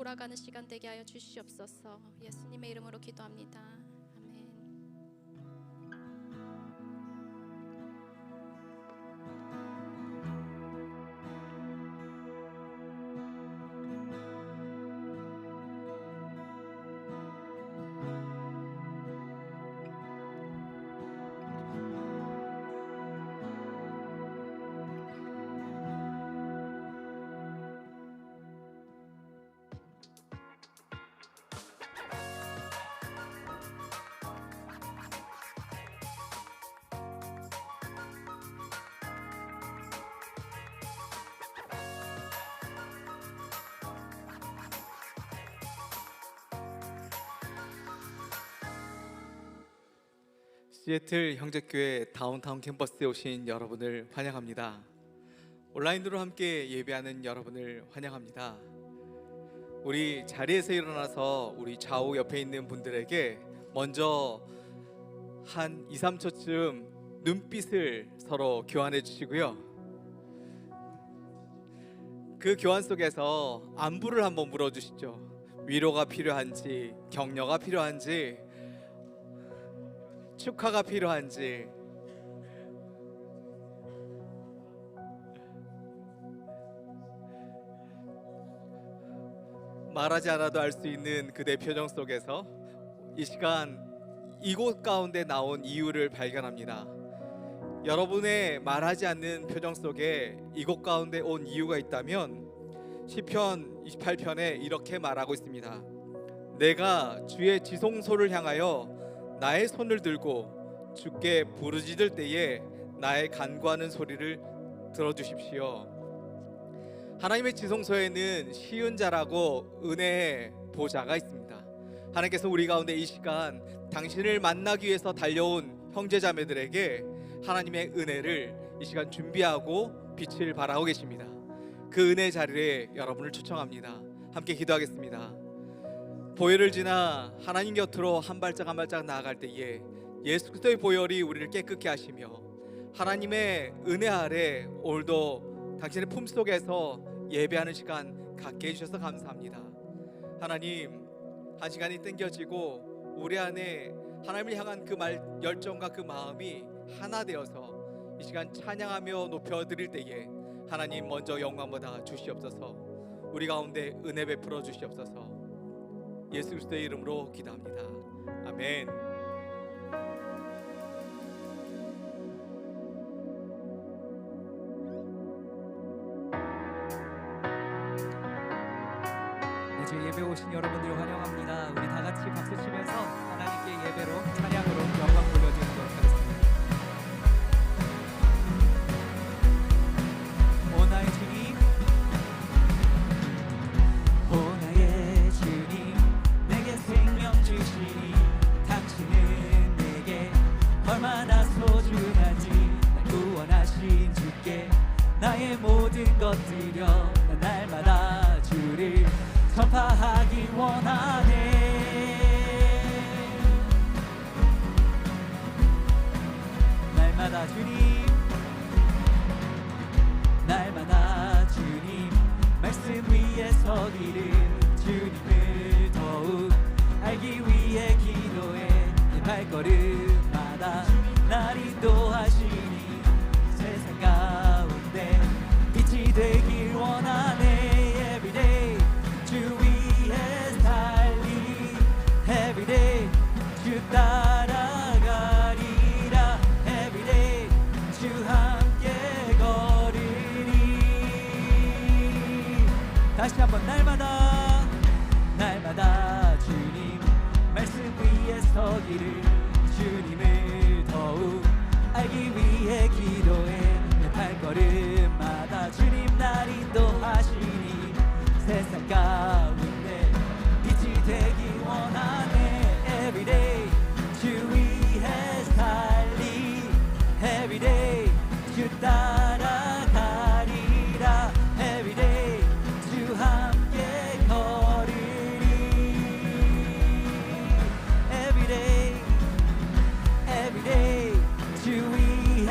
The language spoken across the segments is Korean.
돌아가는 시간 되게 하여 주시옵소서. 예수님의 이름으로 기도합니다. 아멘. 시애틀 형제교회 다운타운 캠퍼스에 오신 여러분을 환영합니다. 온라인으로 함께 예배하는 여러분을 환영합니다. 우리 자리에서 일어나서 우리 좌우 옆에 있는 분들에게 먼저 한 2, 3초쯤 눈빛을 서로 교환해 주시고요. 그 교환 속에서 안부를 한번 물어주시죠. 위로가 필요한지, 격려가 필요한지, 축하가 필요한지. 말하지 않아도 알 수 있는 그대 표정 속에서 이 시간 이곳 가운데 나온 이유를 발견합니다. 여러분의 말하지 않는 표정 속에 이곳 가운데 온 이유가 있다면 시편 28편에 이렇게 말하고 있습니다. 내가 주의 지성소를 향하여 나의 손을 들고 주께 부르짖을 때에 나의 간구하는 소리를 들어주십시오. 하나님의 지성소에는 쉬운 자라고 은혜의 보좌가 있습니다. 하나님께서 우리 가운데 이 시간 당신을 만나기 위해서 달려온 형제자매들에게 하나님의 은혜를 이 시간 준비하고 빛을 발하고 계십니다. 그 은혜 자리에 여러분을 초청합니다. 함께 기도하겠습니다. 보혈을 지나 하나님 곁으로 한 발짝 한 발짝 나아갈 때에 예수 그리스도의 보혈이 우리를 깨끗게 하시며 하나님의 은혜 아래 오늘도 당신의 품속에서 예배하는 시간 갖게 해주셔서 감사합니다. 하나님, 한 시간이 땡겨지고 우리 안에 하나님을 향한 그 열정과 그 마음이 하나 되어서 이 시간 찬양하며 높여드릴 때에 하나님 먼저 영광보다 주시옵소서. 우리 가운데 은혜 베풀어 주시옵소서. 예수 그리스도의 이름으로 기도합니다. 아멘. 네, 저희 예배 오신 여러분들 환영합니다. 우리 다 같이 박수 치면서 하나님께 예배로 찬양으로 영광 돌려드리도록 하겠습니다. 오 나의 주님, 오 나의 주님, 내게 생명 주시니 당신은 내게 얼마나 소중한지. 날 구원하신 주께 나의 모든 것 드려 날마다 주를 전파하기 원하네. 날마다 주님, 날마다 주님 말씀 위에 서기를 주님을 더욱 알기 위해 기도해. 내 발걸음마다 날 인도하시니 세상 가운데 빛이 되길 원하네. Everyday 주 위에 살리, Everyday 주 따라가리라, Everyday 주 함께 걸으리. 다시 한번 날마다, 날마다 주님 말씀 위에 서기를 주님을 더욱 알기 위해 기도해. 내 발걸음마다 주님 날 인도하시니 세상 가운데 빛이 되기 원하네. Everyday 주 위해 살리, Everyday 주 따라가리라, Everyday 주 함께 걸으리. Everyday, Everyday 주 위해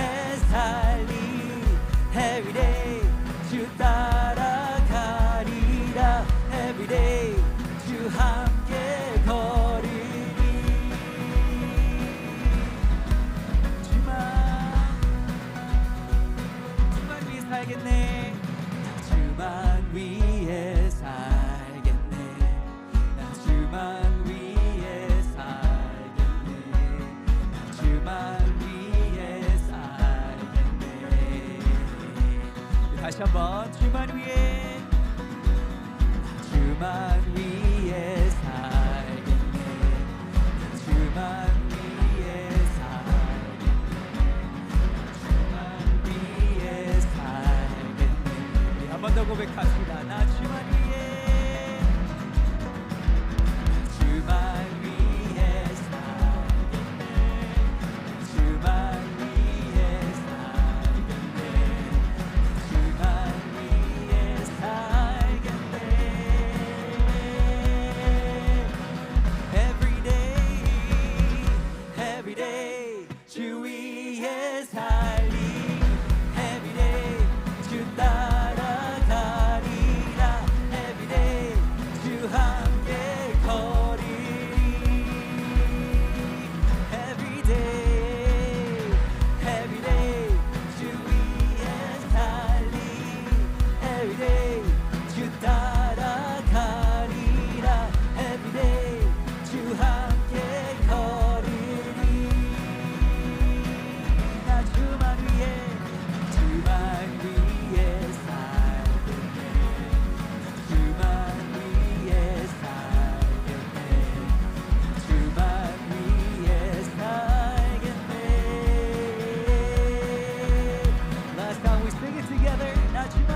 살리, Everyday 주 따라가리라, Everyday 주만 위에 살겠네. 주만 위에 살겠네. 주만 위에 살겠네. 우리 한 번 더 고백합시다. 나 주만 위에, 주만 위에 살겠네. 주만 위에 살겠네. 주만 위에 살겠네. Every day, every day 주 위에 살리. Every day 주 따라가리라. Every day 주 함께 걸으리. Every day, every day 주 위에 살리. Every day 주 따라가리라. Every day 주 함께 걸으리. 나 주만 위에, 주만 위에 살겠네. 주만 위에 살겠네. 주만 위에 살겠네. Last time we sing it together. 나 주만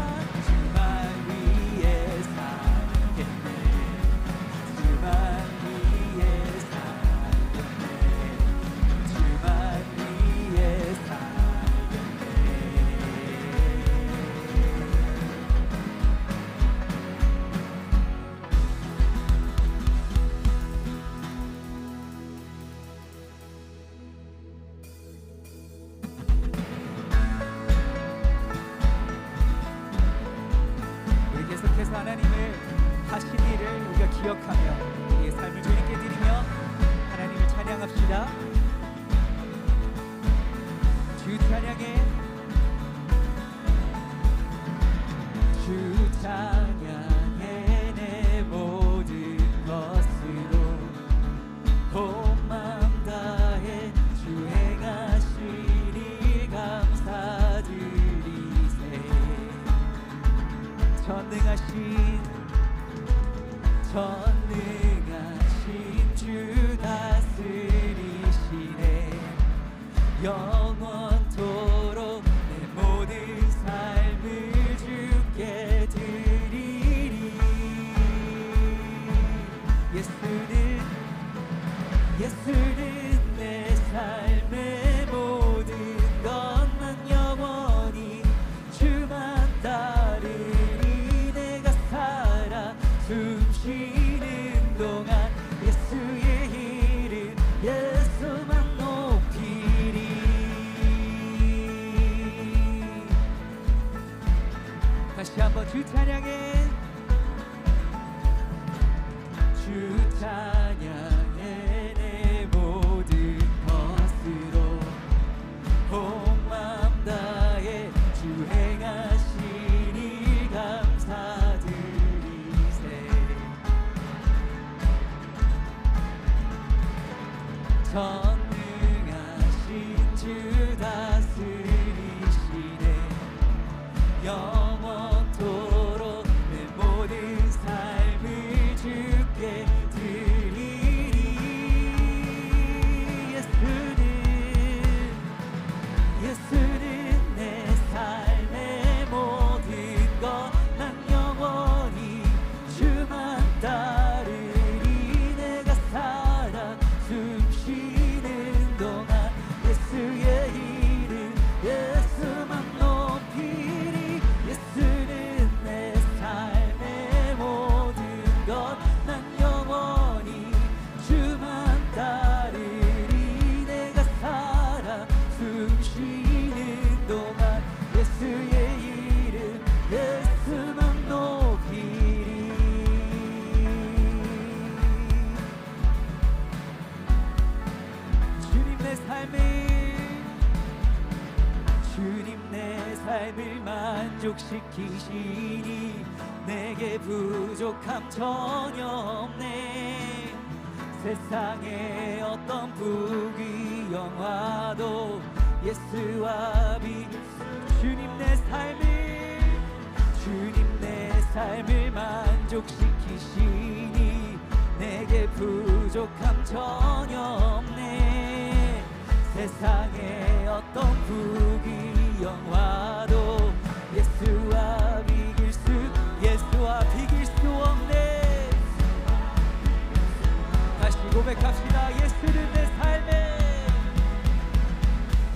위에 살겠네. 주만 위에 살겠네. 주만 위에 살겠네. 우리 계속해서 하나님을 하신 일을 우리가 기억하며 우리의 삶을 주님께 드리며 하나님을 찬양합시다. 주 찬양해, 주 찬양해. 내 모든 것으로 온 마음 다해 주 행하신 일 감사드리세. 전능하신 주 다스리시네. 영원토록 내 모든 삶을 주께 드리리. 예수는 내 삶의 모든 것. 난 영원히 주만 따르리. 내가 살아 숨 쉬는 동안 예수의 이름 예수만 높이리. 다시 한번 주 찬양해, 주 찬양해. 내 모든 것으로 온 마음 다해 주 행하신 일 감사드리세. 전능하신 주 다스리시네. 영원토록 내 모든 삶을 주께 드리리. 예수는 내 삶의 모든 것. 난 영원히 주만 따르리. 내가 살아 숨 쉬는 동안 예수의 이름 예수만 높이리. 예수는 내 삶의 모든 것. 난 영원히 주만 따르리. 내가 살아 숨 쉬는 동안 예수의 이름 예수만 높이리. 주님 내 삶을 만족시키시니 내게 부족함 전혀 없네. 세상의 어떤 부귀 영화도 예수와 비교. 주님 내 삶을 삶을 만족시키시니 내게 부족함 전혀 없네. 세상에 어떤 부귀영화도 예수와 비길 수 없네. 다시 고백합시다.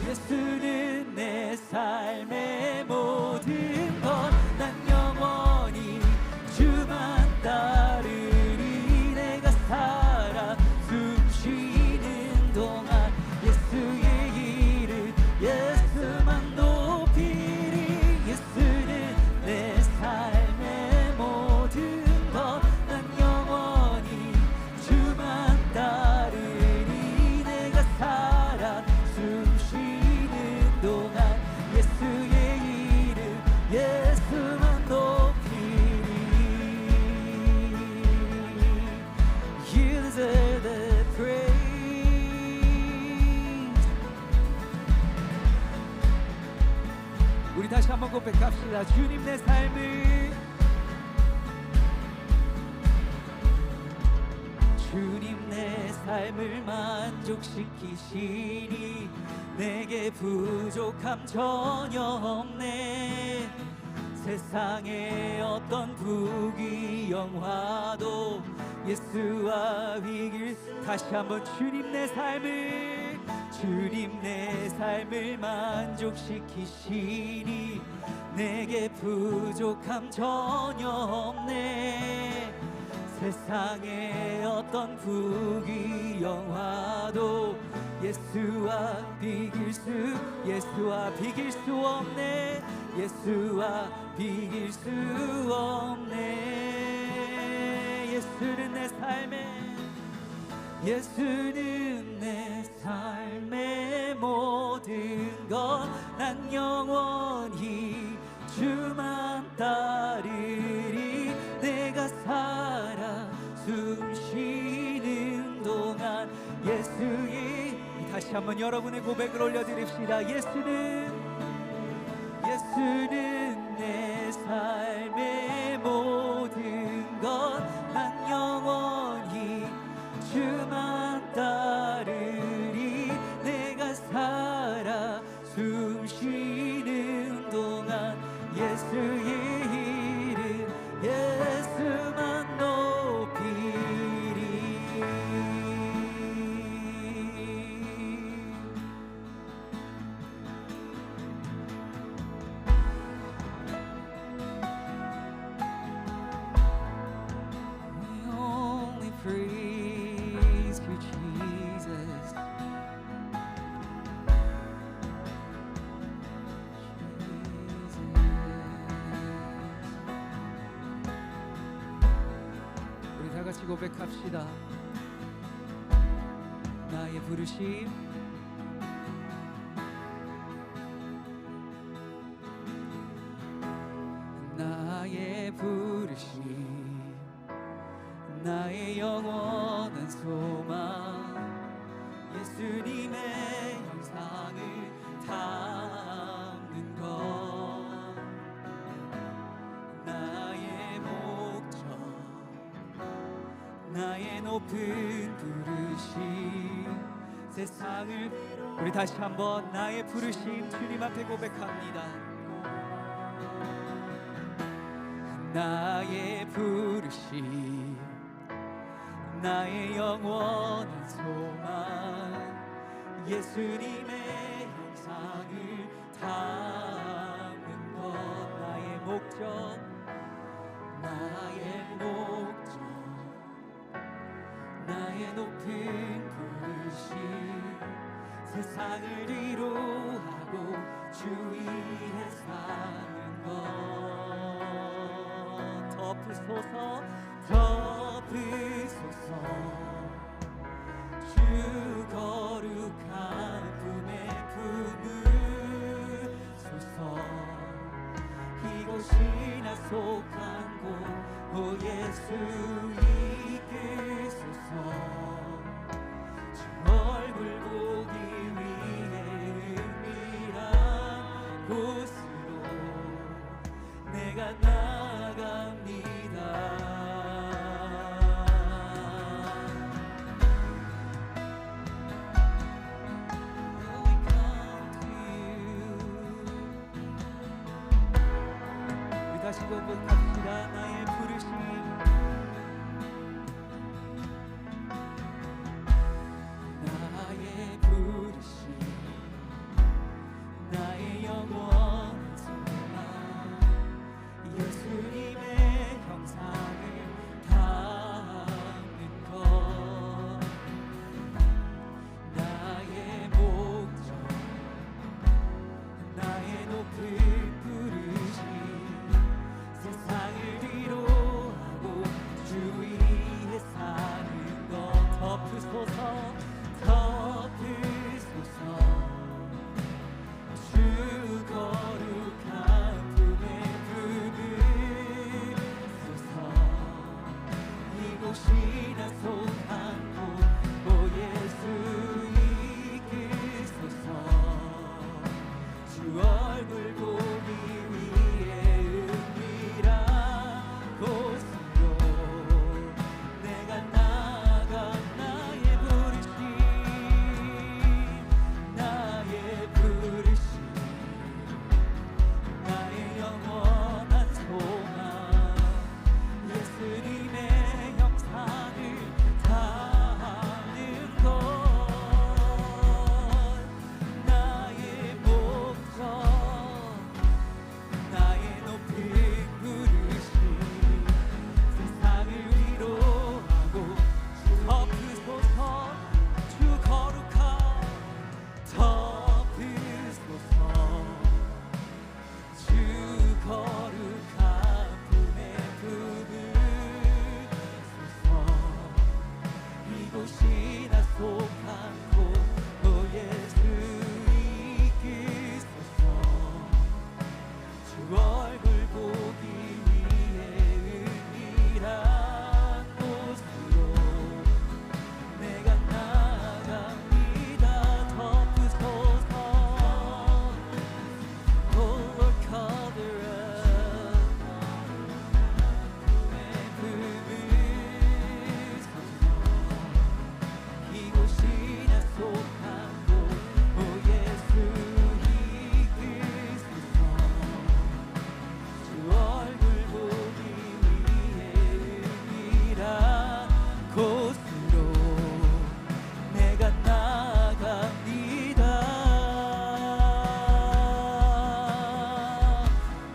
예수는 내 삶의 모든 것. 난 영원히 주만 따르리. 내가 살아 숨쉬는 동안 예수의 이름 예수만 높이리. 예수는 내 삶의 모든 것. 난 영원히 주만 따르리. 내가 살아 숨쉬는 동안 예수의 이름 예수만 높이리. You deserve the praise. 우리 다시 한번 고백합시다. 주님 내 삶을, 주님 내 삶을 만족시키시니 내게 부족함 전혀 없네. 세상에 어떤 부귀영화도 예수와 이길. 다시 한번 주님 내 삶을 만족시키시니 내게 부족함 전혀 없네. 세상에 어떤 부귀영화도 예수와 비길 수 없네. 예수와 비길 수 없네. 예수는 내 삶의 모든 것. 난 영원히 주만 따르리. 내가 살아 숨쉬는 동안 예수의. 다시 한번 여러분의 고백을 올려드립시다. 예수는 내 삶의 모든 것. 난 영원히 주만 따르리. 내가 살아 숨쉬는 동안 예수의 이름 예수만 높이리. We only praise you, Jesus. 우리 다 같이 고백합시다. 나의 부르심, 나의 부르심, 나의 영원한 소망, 예수님의 형상을 담는 것. 나의 목적, 나의 높은 부르심, 세상을. 우리 다시 한번 나의 부르심 주님 앞에 고백합니다. 나의 부르심, 나의 영원한 소망, 예수님의 형상을 담은 것. 나의 목적, 나의 목적, 나의 높은 부르심, 세상을 위로하고 주 위에 사는 것. 덮으소서 주 거룩한 품에 품으소서. 이곳이 나 속한 곳, 오 예수 이끄소서. 주 얼굴 보기 위해 은밀한 곳으로 내가 나아갑니다. 이곳이나 속한 곳 오 예수 이끄소서 주 얼굴 보기 위해 은밀한 곳으로 내가 나아가 나의 부르심 나의 영원한 소망 예수님의 형상을 닮는 것 나의 목적 나의 높은 부르심 세상을 위로하고 덮으소서 주 거룩함 덮으소서 주 거룩한 품에 품으소서 이곳이나 속한 곳 오 예수 이끄소서 주 얼굴 보기 위해 은밀한 곳으로 내가 나아갑니다 덮으소서 Oh Lord cover us 이곳이나 속한 곳 오 예수 이끄소서 주 얼굴 보기 위해 은밀한 곳으로 내가 나아갑니다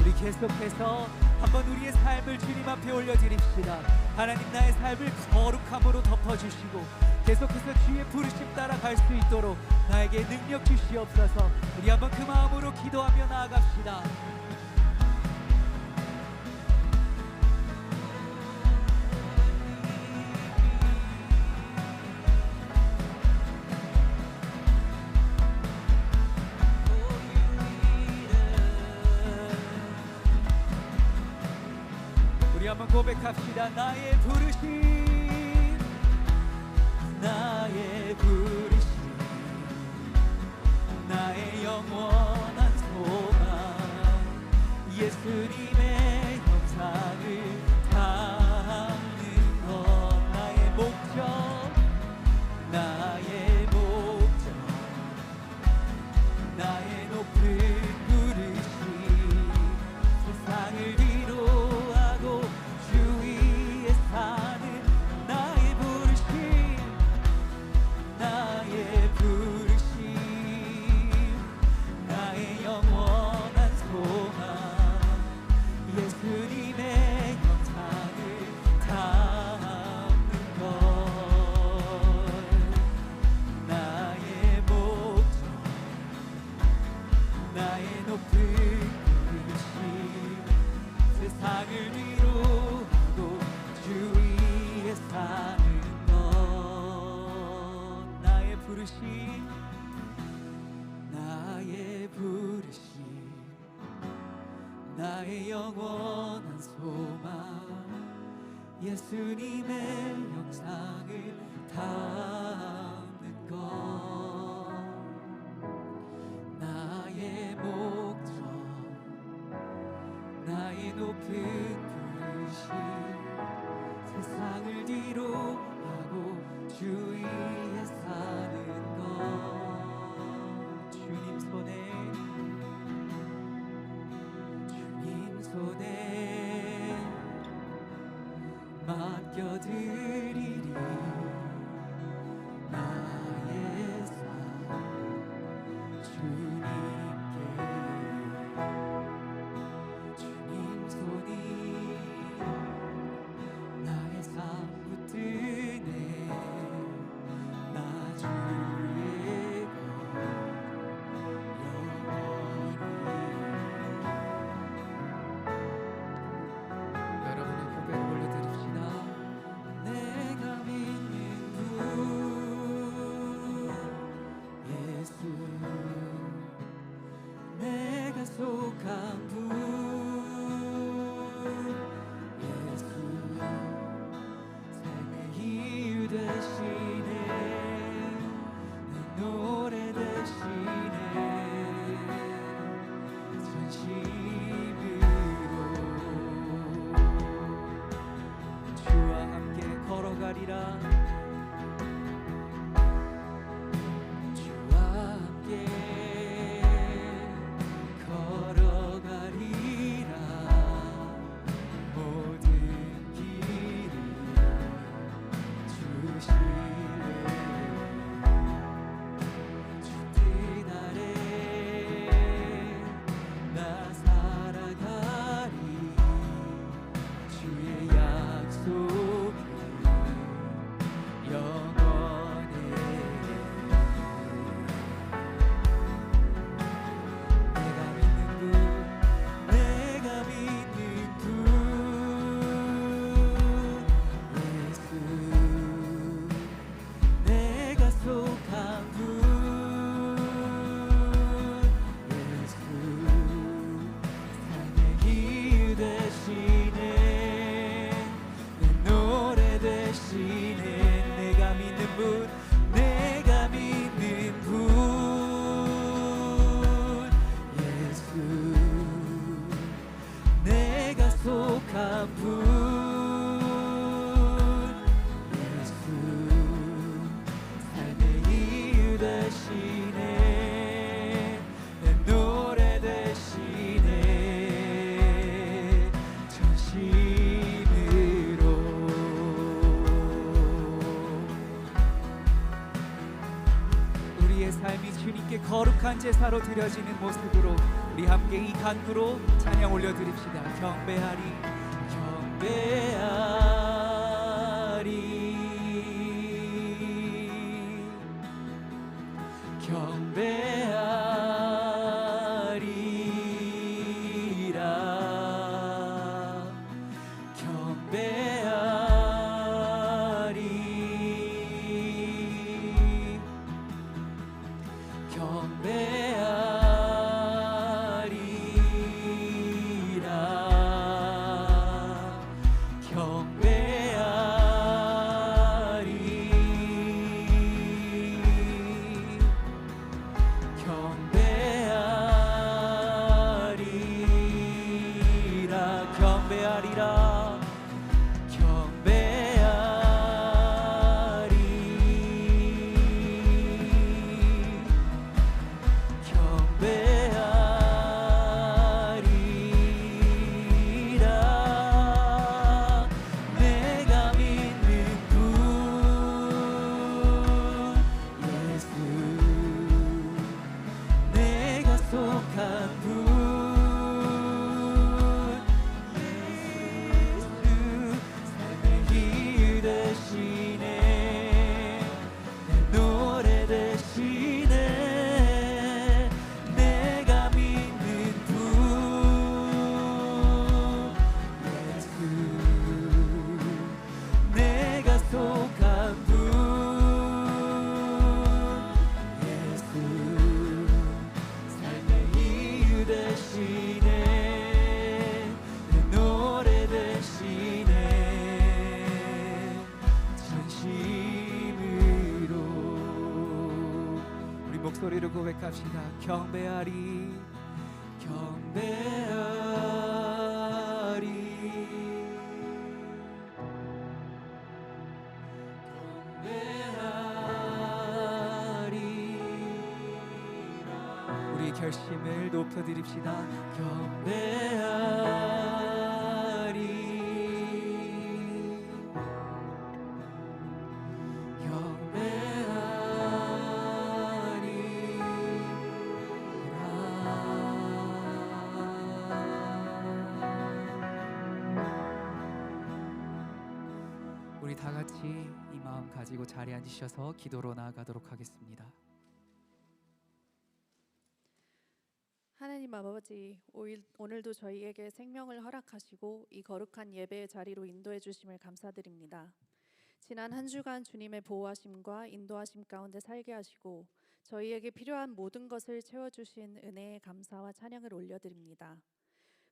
우리 계속해서 한번 우리의 삶을 주님 앞에 올려드립시다. 하나님 나의 삶을 거룩함으로 덮어주시고 계속해서 주의 부르심 따라갈 수 있도록 나에게 능력 주시옵소서. 우리 한번 그 마음으로 기도하며 나아갑시다. 우리 한번 고백합시다. 나의 부르심 나의 부르심 나의 영원한 소망 예수님의 형상을 닮는 것 나의 목적 나의 목적 나의 높은 부르심 세상을 위로하고 주 위에 사는 나의 부르심 나의 부르심 나의 영원한 소망 예수님의 형상을 닮는 것 나의 목적 나의 높은 부르심 세상을 위로하고 주 위에 사는 것 나의 부르심 나의 부르심 나의 영원한 소망 예수님의 형상을 닮는 것 나의 목적 나의 높은 부르심 세상을 뒤로하고 주 위에 사는 것 주님 손에 맡겨드리리 나의 삶 주님께 주님 손이 나의 삶부터 경배하리라. 주와 함께 걸어가리라. 모든 길을 주시네. 주 뜻 아래 나 살아가리. 주의 약속이 영원해. 내가 믿는 분 예수, 내가 속한 분 예수, 삶의 이유 되시네. 내 노래 되시네. 내가 믿는 분, 내가 믿는 분 예수, 내가 속한 분 예수, 삶의 이유 되시네. 내 노래 되시네. 전심으로 우리의 삶이 주님께 거룩한 제사로 드려지는 모습으로 우리 함께 이 간구로 찬양 올려드립시다. 경배하리, 경배하리, 목소리로 고백합시다. 경배하리, 경배하리, 경배하리. 우리 결심을 높여드립시다. 경배하리, 우리 다 같이 이 마음 가지고 자리에 앉으셔서 기도로 나아가도록 하겠습니다. 하나님 아버지, 오늘도 저희에게 생명을 허락하시고 이 거룩한 예배의 자리로 인도해 주심을 감사드립니다. 지난 한 주간 주님의 보호하심과 인도하심 가운데 살게 하시고 저희에게 필요한 모든 것을 채워주신 은혜의 감사와 찬양을 올려드립니다.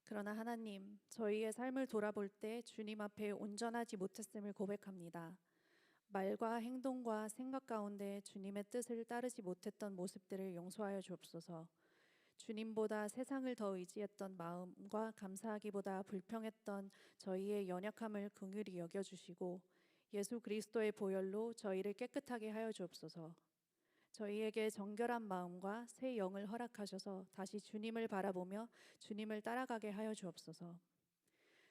그러나 하나님, 저희의 삶을 돌아볼 때 주님 앞에 온전하지 못했음을 고백합니다. 말과 행동과 생각 가운데 주님의 뜻을 따르지 못했던 모습들을 용서하여 주옵소서. 주님보다 세상을 더 의지했던 마음과 감사하기보다 불평했던 저희의 연약함을 긍휼히 여겨주시고 예수 그리스도의 보혈로 저희를 깨끗하게 하여 주옵소서. 저희에게 정결한 마음과 새 영을 허락하셔서 다시 주님을 바라보며 주님을 따라가게 하여 주옵소서.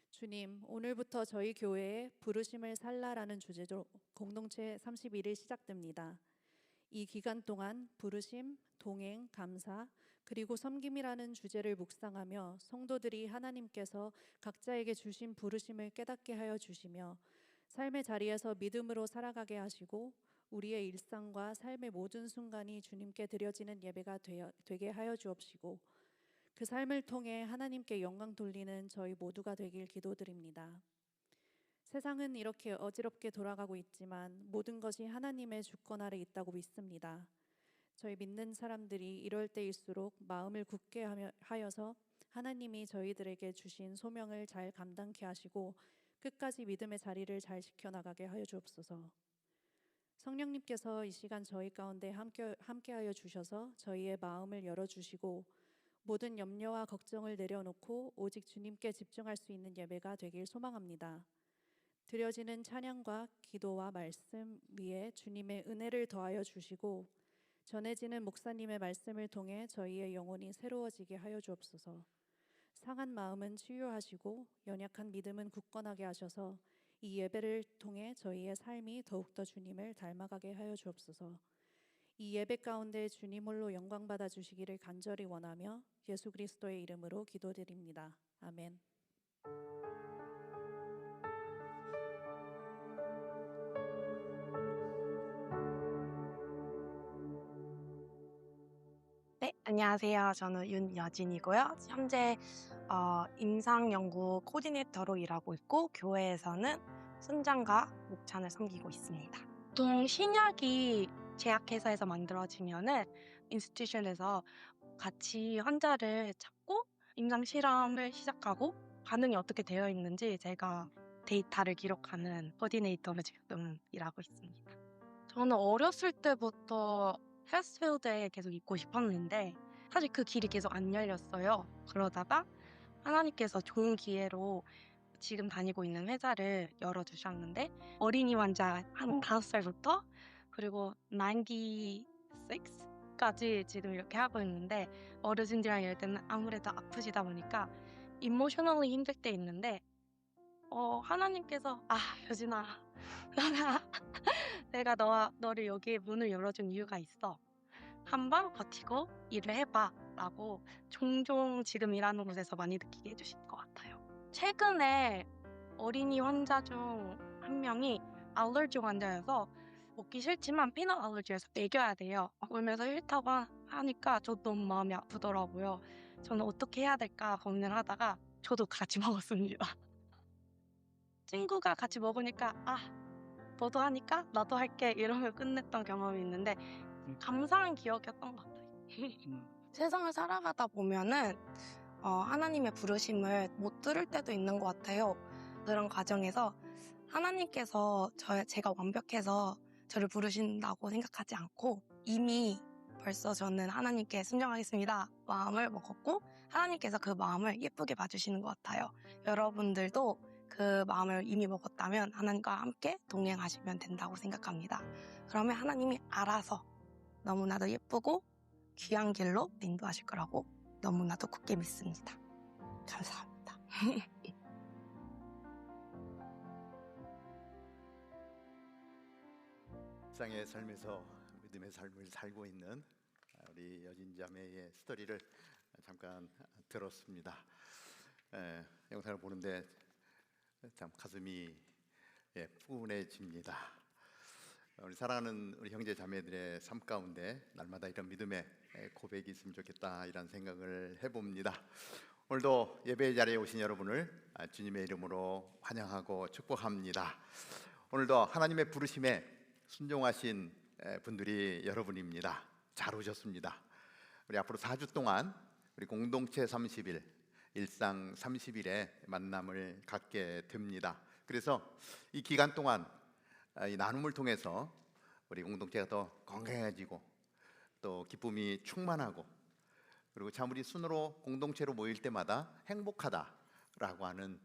주님, 오늘부터 저희 교회에 부르심을 살라라는 주제로 공동체 31일 시작됩니다. 이 기간 동안 부르심, 동행, 감사, 그리고 섬김이라는 주제를 묵상하며 성도들이 하나님께서 각자에게 주신 부르심을 깨닫게 하여 주시며 삶의 자리에서 믿음으로 살아가게 하시고 우리의 일상과 삶의 모든 순간이 주님께 드려지는 예배가 되게 하여 주옵시고 그 삶을 통해 하나님께 영광 돌리는 저희 모두가 되길 기도드립니다. 세상은 이렇게 어지럽게 돌아가고 있지만 모든 것이 하나님의 주권 아래 있다고 믿습니다. 저희 믿는 사람들이 이럴 때일수록 마음을 굳게 하여서 하나님이 저희들에게 주신 소명을 잘 감당케 하시고 끝까지 믿음의 자리를 잘 지켜나가게 하여 주옵소서. 성령님께서 이 시간 저희 가운데 함께하여 주셔서 저희의 마음을 열어주시고 모든 염려와 걱정을 내려놓고 오직 주님께 집중할 수 있는 예배가 되길 소망합니다. 드려지는 찬양과 기도와 말씀 위에 주님의 은혜를 더하여 주시고 전해지는 목사님의 말씀을 통해 저희의 영혼이 새로워지게 하여 주옵소서. 상한 마음은 치유하시고 연약한 믿음은 굳건하게 하셔서 이 예배를 통해 저희의 삶이 더욱더 주님을 닮아가게 하여 주옵소서. 이 예배 가운데 주님 홀로 영광 받아 주시기를 간절히 원하며 예수 그리스도의 이름으로 기도드립니다. 아멘. 네, 안녕하세요. 저는 윤여진이고요. 현재 임상연구 코디네이터로 일하고 있고 교회에서는 순장과 목찬을 섬기고 있습니다. 보통 신약이 제약회사에서 만들어지면은 인스티튜션에서 같이 환자를 찾고 임상 실험을 시작하고 반응이 어떻게 되어 있는지 제가 데이터를 기록하는 코디네이터로 지금 일하고 있습니다. 저는 어렸을 때부터 헬스필드에 계속 있고 싶었는데 사실 그 길이 계속 안 열렸어요. 그러다가 하나님께서 좋은 기회로 지금 다니고 있는 회사를 열어주셨는데 어린이 환자 한 5살부터 그리고 96까지 지금 이렇게 하고 있는데 어르신들이랑 이럴 때는 아무래도 아프시다 보니까 이모셔널리 힘들 때 있는데 하나님께서 여진아 내가 너를 여기에 문을 열어준 이유가 있어. 한번 버티고 일을 해봐 라고 종종 지금 일하는 곳에서 많이 느끼게 해주신 것 같아요. 최근에 어린이 환자 중 한 명이 알러지 환자여서 먹기 싫지만 피넛 알러지여서 먹여야 돼요. 울면서 싫다고 하니까 저 너무 마음이 아프더라고요. 저는 어떻게 해야 될까 고민을 하다가 저도 같이 먹었습니다. 친구가 같이 먹으니까 너도 하니까 나도 할게 이러면 끝냈던 경험이 있는데 감사한 기억이었던 것 같아요. 세상을 살아가다 보면은 하나님의 부르심을 못 들을 때도 있는 것 같아요. 그런 과정에서 하나님께서 제가 완벽해서 저를 부르신다고 생각하지 않고 이미 벌써 저는 하나님께 순종하겠습니다 마음을 먹었고 하나님께서 그 마음을 예쁘게 봐주시는 것 같아요. 여러분들도 그 마음을 이미 먹었다면 하나님과 함께 동행하시면 된다고 생각합니다. 그러면 하나님이 알아서 너무나도 예쁘고 귀한 길로 인도하실 거라고 너무나도 굳게 믿습니다. 감사합니다. 일상의 삶에서 믿음의 삶을 살고 있는 우리 여진 자매의 스토리를 잠깐 들었습니다. 영상을 보는데 참 가슴이 푸근해집니다. 우리 사랑하는 우리 형제 자매들의 삶 가운데 날마다 이런 믿음의 고백이 있으면 좋겠다 이런 생각을 해봅니다. 오늘도 예배 자리에 오신 여러분을 주님의 이름으로 환영하고 축복합니다. 오늘도 하나님의 부르심에 순종하신 분들이 여러분입니다. 잘 오셨습니다. 우리 앞으로 4주 동안 우리 공동체 30일, 일상 30일의 만남을 갖게 됩니다. 그래서 이 기간 동안 이 나눔을 통해서 우리 공동체가 더 건강해지고 또 기쁨이 충만하고 그리고 참 우리 순으로 공동체로 모일 때마다 행복하다라고 하는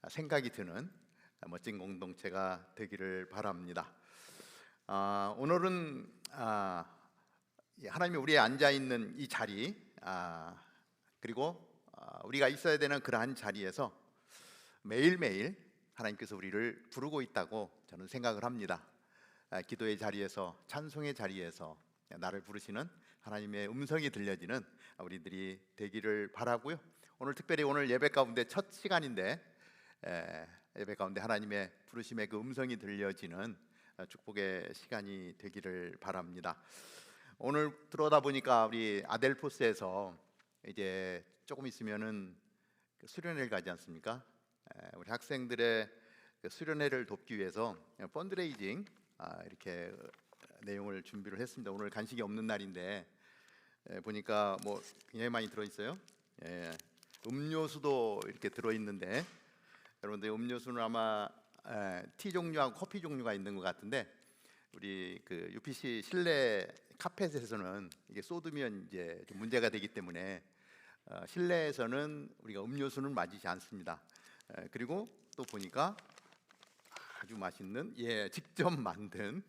생각이 드는 멋진 공동체가 되기를 바랍니다. 오늘은 하나님이 우리에 앉아 있는 이 자리, 그리고 우리가 있어야 되는 그러한 자리에서 매일매일 하나님께서 우리를 부르고 있다고 저는 생각을 합니다. 기도의 자리에서, 찬송의 자리에서 나를 부르시는 하나님의 음성이 들려지는 우리들이 되기를 바라고요. 오늘 특별히 오늘 예배 가운데 첫 시간인데 예배 가운데 하나님의 부르심의 그 음성이 들려지는 축복의 시간이 되기를 바랍니다. 오늘 들어오다 보니까 우리 아델포스에서 이제 조금 있으면은 수련회를 가지 않습니까? 우리 학생들의 수련회를 돕기 위해서 펀드레이징 이렇게 내용을 준비를 했습니다. 오늘 간식이 없는 날인데 보니까 뭐 굉장히 많이 들어 있어요. 음료수도 이렇게 들어 있는데 여러분들 음료수는 아마 티 종류하고 커피 종류가 있는 것 같은데 우리 그 UPC 실내 카펫에서는 이게 쏟으면 이제 좀 문제가 되기 때문에 실내에서는 우리가 음료수는 마시지 않습니다. 그리고 또 보니까 아주 맛있는 직접 만든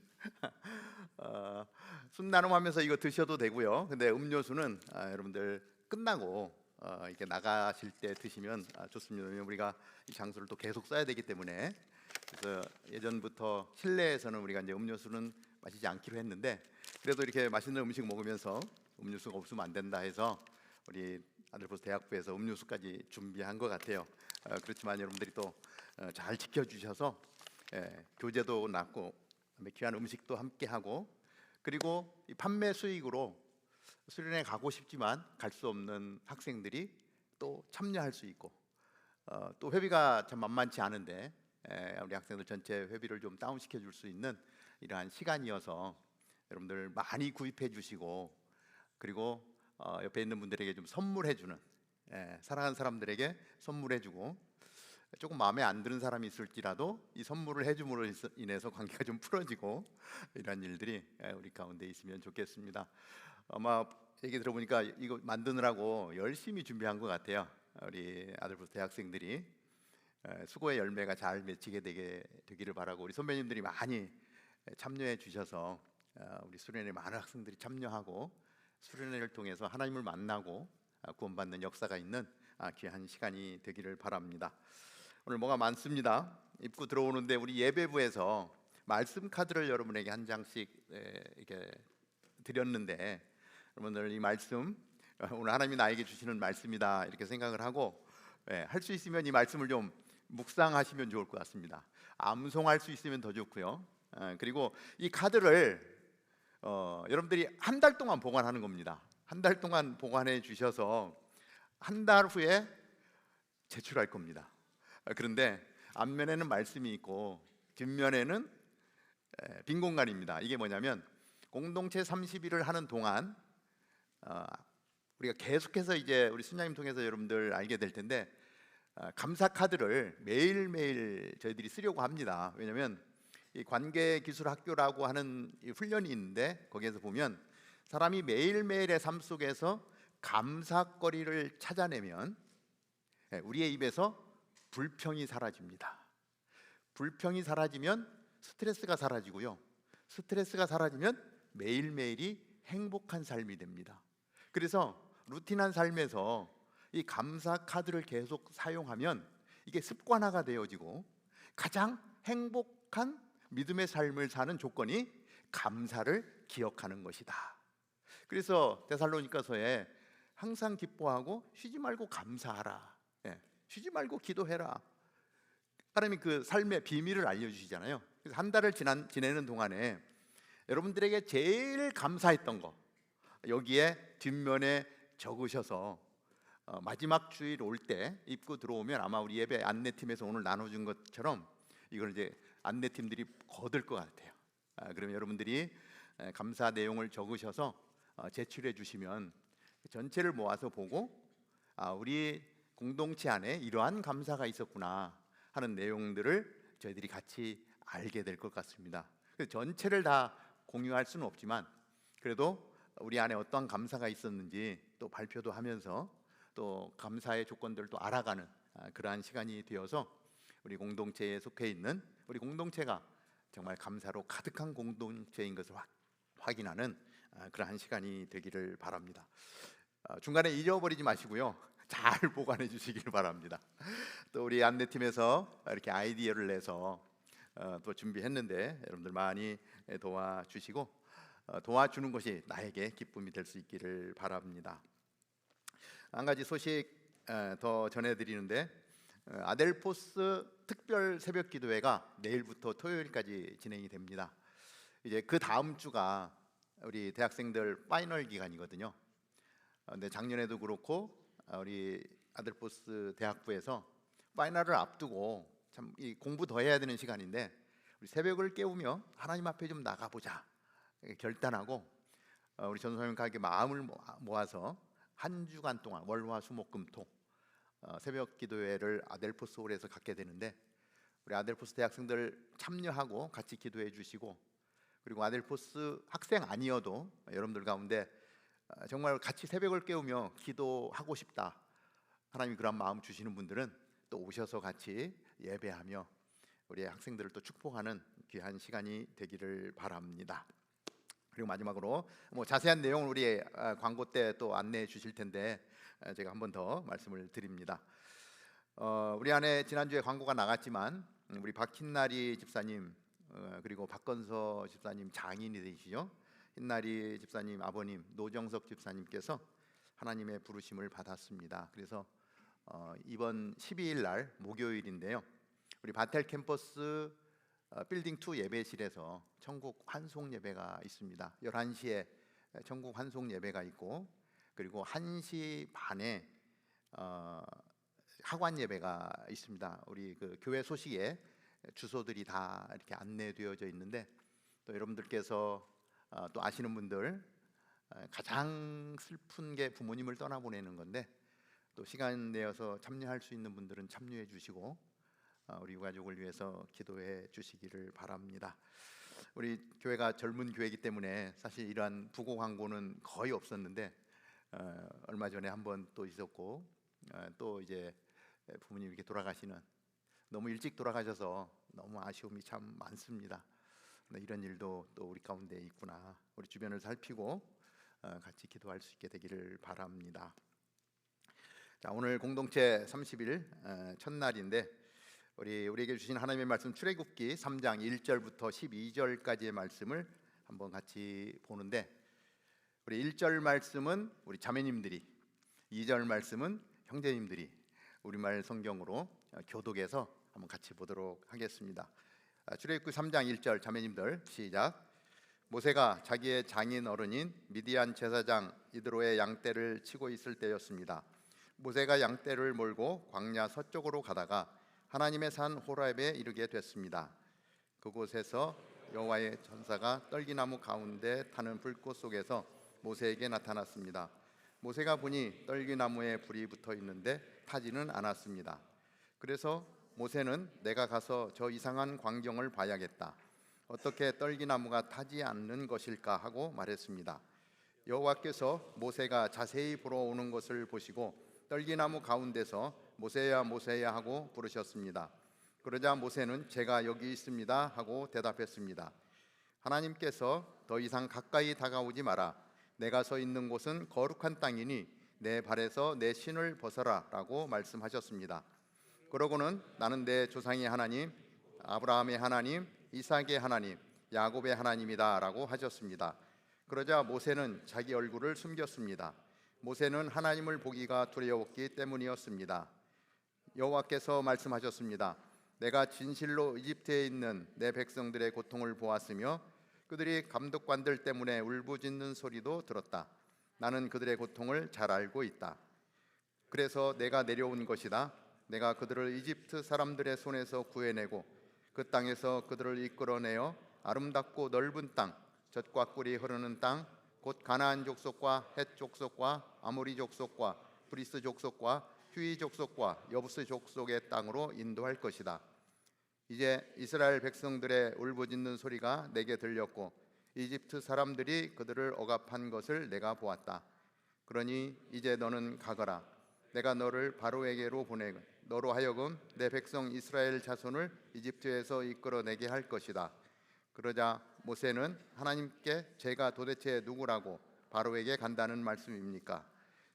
순나눔하면서 이거 드셔도 되고요. 근데 음료수는 여러분들 끝나고 이렇게 나가실 때 드시면 좋습니다. 왜냐면 우리가 이 장소를 또 계속 써야 되기 때문에. 그래서 예전부터 실내에서는 우리가 이제 음료수는 마시지 않기로 했는데 그래도 이렇게 맛있는 음식 먹으면서 음료수가 없으면 안 된다 해서 우리 아들포스 대학부에서 음료수까지 준비한 것 같아요. 그렇지만 여러분들이 또 잘 지켜주셔서 교재도 낫고 귀한 음식도 함께 하고 그리고 이 판매 수익으로 수련회 가고 싶지만 갈 수 없는 학생들이 또 참여할 수 있고 또 회비가 참 만만치 않은데 우리 학생들 전체 회비를 좀 다운시켜 줄 수 있는 이러한 시간이어서 여러분들 많이 구입해 주시고 그리고 옆에 있는 분들에게 좀 선물해 주는 사랑하는 사람들에게 선물해 주고 조금 마음에 안 드는 사람이 있을지라도 이 선물을 해줌으로 인해서 관계가 좀 풀어지고 이런 일들이 우리 가운데 있으면 좋겠습니다. 아마 얘기 들어보니까 이거 만드느라고 열심히 준비한 것 같아요. 우리 아들포스 대학생들이 수고의 열매가 잘 맺히게 되기를 바라고 우리 선배님들이 많이 참여해 주셔서 우리 수련회 많은 학생들이 참여하고 수련회를 통해서 하나님을 만나고 구원받는 역사가 있는 귀한 시간이 되기를 바랍니다. 오늘 뭐가 많습니다. 입구 들어오는데 우리 예배부에서 말씀 카드를 여러분에게 한 장씩 이렇게 드렸는데 여러분들 이 말씀 오늘 하나님이 나에게 주시는 말씀이다 이렇게 생각을 하고 할 수 있으면 이 말씀을 좀 묵상하시면 좋을 것 같습니다. 암송할 수 있으면 더 좋고요. 그리고 이 카드를 여러분들이 한 달 동안 보관하는 겁니다. 한 달 동안 보관해 주셔서 한 달 후에 제출할 겁니다. 그런데 앞면에는 말씀이 있고 뒷면에는 빈 공간입니다. 이게 뭐냐면 공동체 30일을 하는 동안 우리가 계속해서 이제 우리 순장님 통해서 여러분들 알게 될 텐데 감사 카드를 매일매일 저희들이 쓰려고 합니다. 왜냐하면 이 관계기술학교라고 하는 이 훈련이 있는데 거기에서 보면 사람이 매일매일의 삶 속에서 감사거리를 찾아내면 우리의 입에서 불평이 사라집니다. 불평이 사라지면 스트레스가 사라지고요. 스트레스가 사라지면 매일매일이 행복한 삶이 됩니다. 그래서 루틴한 삶에서 이 감사 카드를 계속 사용하면 이게 습관화가 되어지고 가장 행복한 믿음의 삶을 사는 조건이 감사를 기억하는 것이다. 그래서 데살로니가서에 항상 기뻐하고 쉬지 말고 감사하라. 쉬지 말고 기도해라. 하나님이 그 삶의 비밀을 알려주시잖아요. 그래서 한 달을 지내는 동안에 여러분들에게 제일 감사했던 거 여기에 뒷면에 적으셔서 마지막 주일 올 때 입구 들어오면 아마 우리 예배 안내팀에서 오늘 나눠준 것처럼 이걸 이제 안내팀들이 거둘 것 같아요. 그러면 여러분들이 감사 내용을 적으셔서 제출해 주시면 전체를 모아서 보고 우리 공동체 안에 이러한 감사가 있었구나 하는 내용들을 저희들이 같이 알게 될 것 같습니다. 그래서 전체를 다 공유할 수는 없지만 그래도 우리 안에 어떠한 감사가 있었는지 또 발표도 하면서 또 감사의 조건들을 또 알아가는 그러한 시간이 되어서 우리 공동체에 속해 있는 우리 공동체가 정말 감사로 가득한 공동체인 것을 확인하는 그러한 시간이 되기를 바랍니다. 중간에 잊어버리지 마시고요, 잘 보관해 주시길 바랍니다. 또 우리 안내팀에서 이렇게 아이디어를 내서 또 준비했는데 여러분들 많이 도와주시고 도와주는 것이 나에게 기쁨이 될 수 있기를 바랍니다. 한 가지 소식 더 전해드리는데, 아델포스 특별 새벽 기도회가 내일부터 토요일까지 진행이 됩니다. 이제 그 다음 주가 우리 대학생들 파이널 기간이거든요. 근데 작년에도 그렇고 우리 아델포스 대학부에서 파이널을 앞두고 참 이 공부 더 해야 되는 시간인데, 우리 새벽을 깨우며 하나님 앞에 좀 나가보자 결단하고 우리 전도사님과 함께 마음을 모아서 한 주간 동안 월화수목금토 새벽 기도회를 아델포스 홀에서 갖게 되는데, 우리 아델포스 대학생들 참여하고 같이 기도해 주시고, 그리고 아델포스 학생 아니어도 여러분들 가운데 정말 같이 새벽을 깨우며 기도하고 싶다, 하나님이 그런 마음 주시는 분들은 또 오셔서 같이 예배하며 우리 학생들을 또 축복하는 귀한 시간이 되기를 바랍니다. 그리고 마지막으로 자세한 내용을 우리 광고 때 또 안내해 주실 텐데 제가 한 번 더 말씀을 드립니다. 우리 안에 지난주에 광고가 나갔지만 우리 박힌나리 집사님 그리고 박건서 집사님 장인이 되시죠. 흰나리 집사님 아버님 노정석 집사님께서 하나님의 부르심을 받았습니다. 그래서 이번 12일 날 목요일인데요, 우리 바텔 캠퍼스 빌딩 2 예배실에서 천국 환송 예배가 있습니다. 11시에 천국 환송 예배가 있고, 그리고 1시 반에 하관 예배가 있습니다. 우리 그 교회 소식에 주소들이 다 이렇게 안내되어져 있는데, 또 여러분들께서 또 아시는 분들 가장 슬픈 게 부모님을 떠나보내는 건데, 또 시간 내어서 참여할 수 있는 분들은 참여해 주시고 우리 유가족을 위해서 기도해 주시기를 바랍니다. 우리 교회가 젊은 교회이기 때문에 사실 이러한 부고 광고는 거의 없었는데 얼마 전에 한번 또 있었고, 또 이제 부모님 이렇게 돌아가시는, 너무 일찍 돌아가셔서 너무 아쉬움이 참 많습니다. 이런 일도 또 우리 가운데 있구나, 우리 주변을 살피고 같이 기도할 수 있게 되기를 바랍니다. 자, 오늘 공동체 30일 첫날인데 우리에게 주신 하나님의 말씀 출애굽기 3장 1절부터 12절까지의 말씀을 한번 같이 보는데, 우리 1절 말씀은 우리 자매님들이, 2절 말씀은 형제님들이 우리말 성경으로 교독해서 한번 같이 보도록 하겠습니다. 출애굽기 3장 1절 자매님들 시작. 모세가 자기의 장인 어른인 미디안 제사장 이드로의 양떼를 치고 있을 때였습니다. 모세가 양떼를 몰고 광야 서쪽으로 가다가 하나님의 산 호렙에 이르게 됐습니다. 그곳에서 여호와의 천사가 떨기나무 가운데 타는 불꽃 속에서 모세에게 나타났습니다. 모세가 보니 떨기나무에 불이 붙어 있는데 타지는 않았습니다. 그래서 모세는 내가 가서 저 이상한 광경을 봐야겠다, 어떻게 떨기나무가 타지 않는 것일까 하고 말했습니다. 여호와께서 모세가 자세히 보러 오는 것을 보시고 떨기나무 가운데서 모세야 모세야 하고 부르셨습니다. 그러자 모세는 제가 여기 있습니다 하고 대답했습니다. 하나님께서 더 이상 가까이 다가오지 마라, 내가 서 있는 곳은 거룩한 땅이니 내 발에서 내 신을 벗어라 라고 말씀하셨습니다. 그러고는 나는 내 조상의 하나님, 아브라함의 하나님, 이삭의 하나님, 야곱의 하나님이다 라고 하셨습니다. 그러자 모세는 자기 얼굴을 숨겼습니다. 모세는 하나님을 보기가 두려웠기 때문이었습니다. 여호와께서 말씀하셨습니다. 내가 진실로 이집트에 있는 내 백성들의 고통을 보았으며 그들이 감독관들 때문에 울부짖는 소리도 들었다. 나는 그들의 고통을 잘 알고 있다. 그래서 내가 내려온 것이다. 내가 그들을 이집트 사람들의 손에서 구해내고 그 땅에서 그들을 이끌어내어 아름답고 넓은 땅, 젖과 꿀이 흐르는 땅, 곧 가나안 족속과 헷 족속과 아모리 족속과 브리스 족속과 휴이 족속과 여부스 족속의 땅으로 인도할 것이다. 이제 이스라엘 백성들의 울부짖는 소리가 내게 들렸고 이집트 사람들이 그들을 억압한 것을 내가 보았다. 그러니 이제 너는 가거라. 내가 너를 바로에게로 보내 너로 하여금 내 백성 이스라엘 자손을 이집트에서 이끌어내게 할 것이다. 그러자 모세는 하나님께 제가 도대체 누구라고 바로에게 간다는 말씀입니까?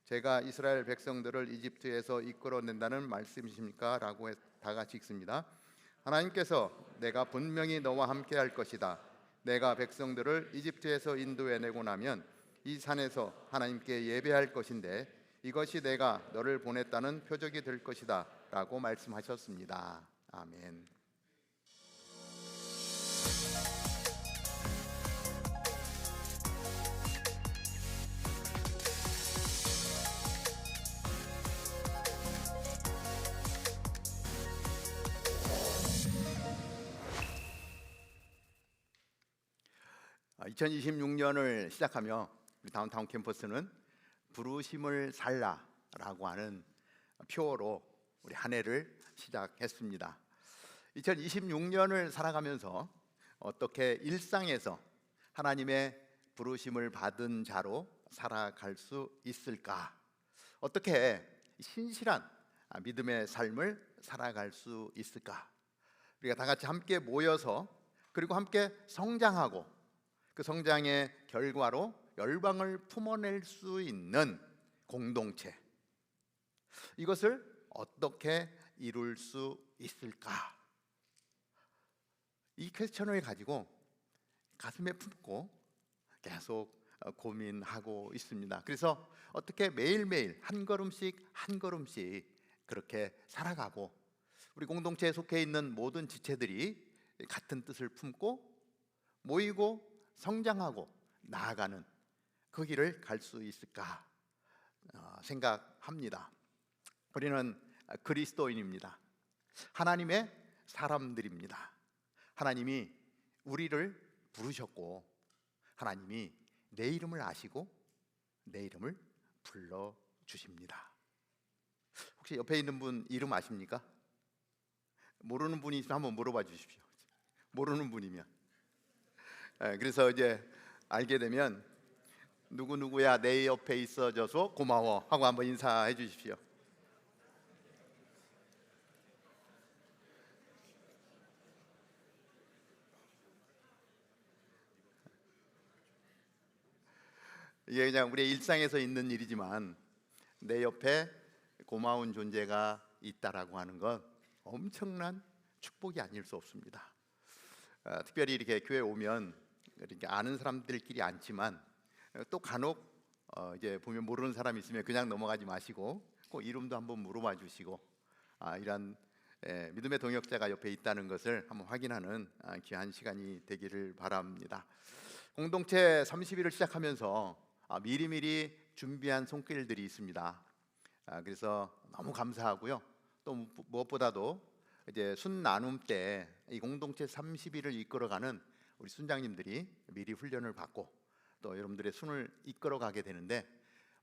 제가 이스라엘 백성들을 이집트에서 이끌어낸다는 말씀이십니까? 라고 다 같이 읽습니다. 하나님께서 내가 분명히 너와 함께 할 것이다. 내가 백성들을 이집트에서 인도해내고 나면 이 산에서 하나님께 예배할 것인데 이것이 내가 너를 보냈다는 표적이 될 것이다 라고 말씀하셨습니다. 아멘. 아, 2026년을 시작하며 우리 다운타운 캠퍼스는 부르심을 살라라고 하는 표어로 우리 한 해를 시작했습니다. 2026년을 살아가면서 어떻게 일상에서 하나님의 부르심을 받은 자로 살아갈 수 있을까? 어떻게 신실한 믿음의 삶을 살아갈 수 있을까? 우리가 다 같이 함께 모여서 그리고 함께 성장하고 그 성장의 결과로 열방을 품어낼 수 있는 공동체, 이것을 어떻게 이룰 수 있을까? 이 퀘스천을 가지고 가슴에 품고 계속 고민하고 있습니다. 그래서 어떻게 매일매일 한 걸음씩 한 걸음씩 그렇게 살아가고 우리 공동체에 속해 있는 모든 지체들이 같은 뜻을 품고 모이고 성장하고 나아가는 그 길을 갈 수 있을까 생각합니다. 우리는 그리스도인입니다. 하나님의 사람들입니다. 하나님이 우리를 부르셨고 하나님이 내 이름을 아시고 내 이름을 불러주십니다. 혹시 옆에 있는 분 이름 아십니까? 모르는 분이 있으면 한번 물어봐 주십시오. 모르는 분이면. 그래서 이제 알게 되면 누구누구야 내 옆에 있어줘서 고마워 하고 한번 인사해 주십시오. 이게 그냥 우리의 일상에서 있는 일이지만 내 옆에 고마운 존재가 있다라고 하는 건 엄청난 축복이 아닐 수 없습니다. 특별히 이렇게 교회 오면 이렇게 아는 사람들끼리 앉지만 또 간혹 이제 보면 모르는 사람 있으면 그냥 넘어가지 마시고 꼭 이름도 한번 물어봐 주시고 이런 믿음의 동역자가 옆에 있다는 것을 한번 확인하는 귀한 시간이 되기를 바랍니다. 공동체 30일을 시작하면서 미리미리 준비한 손길들이 있습니다. 그래서 너무 감사하고요. 또 무엇보다도 이제 순 나눔 때 이 공동체 30일을 이끌어가는 우리 순장님들이 미리 훈련을 받고 또 여러분들의 순을 이끌어가게 되는데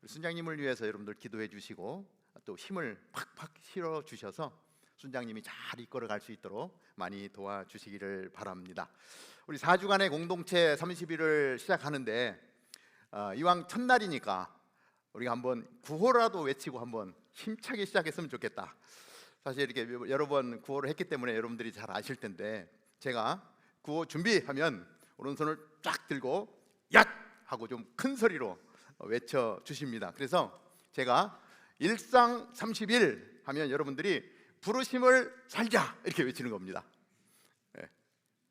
우리 순장님을 위해서 여러분들 기도해 주시고 또 힘을 팍팍 실어 주셔서 순장님이 잘 이끌어갈 수 있도록 많이 도와주시기를 바랍니다. 우리 4주간의 공동체 30일을 시작하는데 이왕 첫날이니까 우리가 한번 구호라도 외치고 한번 힘차게 시작했으면 좋겠다. 사실 이렇게 여러 번 구호를 했기 때문에 여러분들이 잘 아실 텐데 제가 구호 준비하면 오른손을 쫙 들고 얏! 하고 좀 큰 소리로 외쳐 주십니다. 그래서 제가 일상 30일 하면 여러분들이 부르심을 살자 이렇게 외치는 겁니다.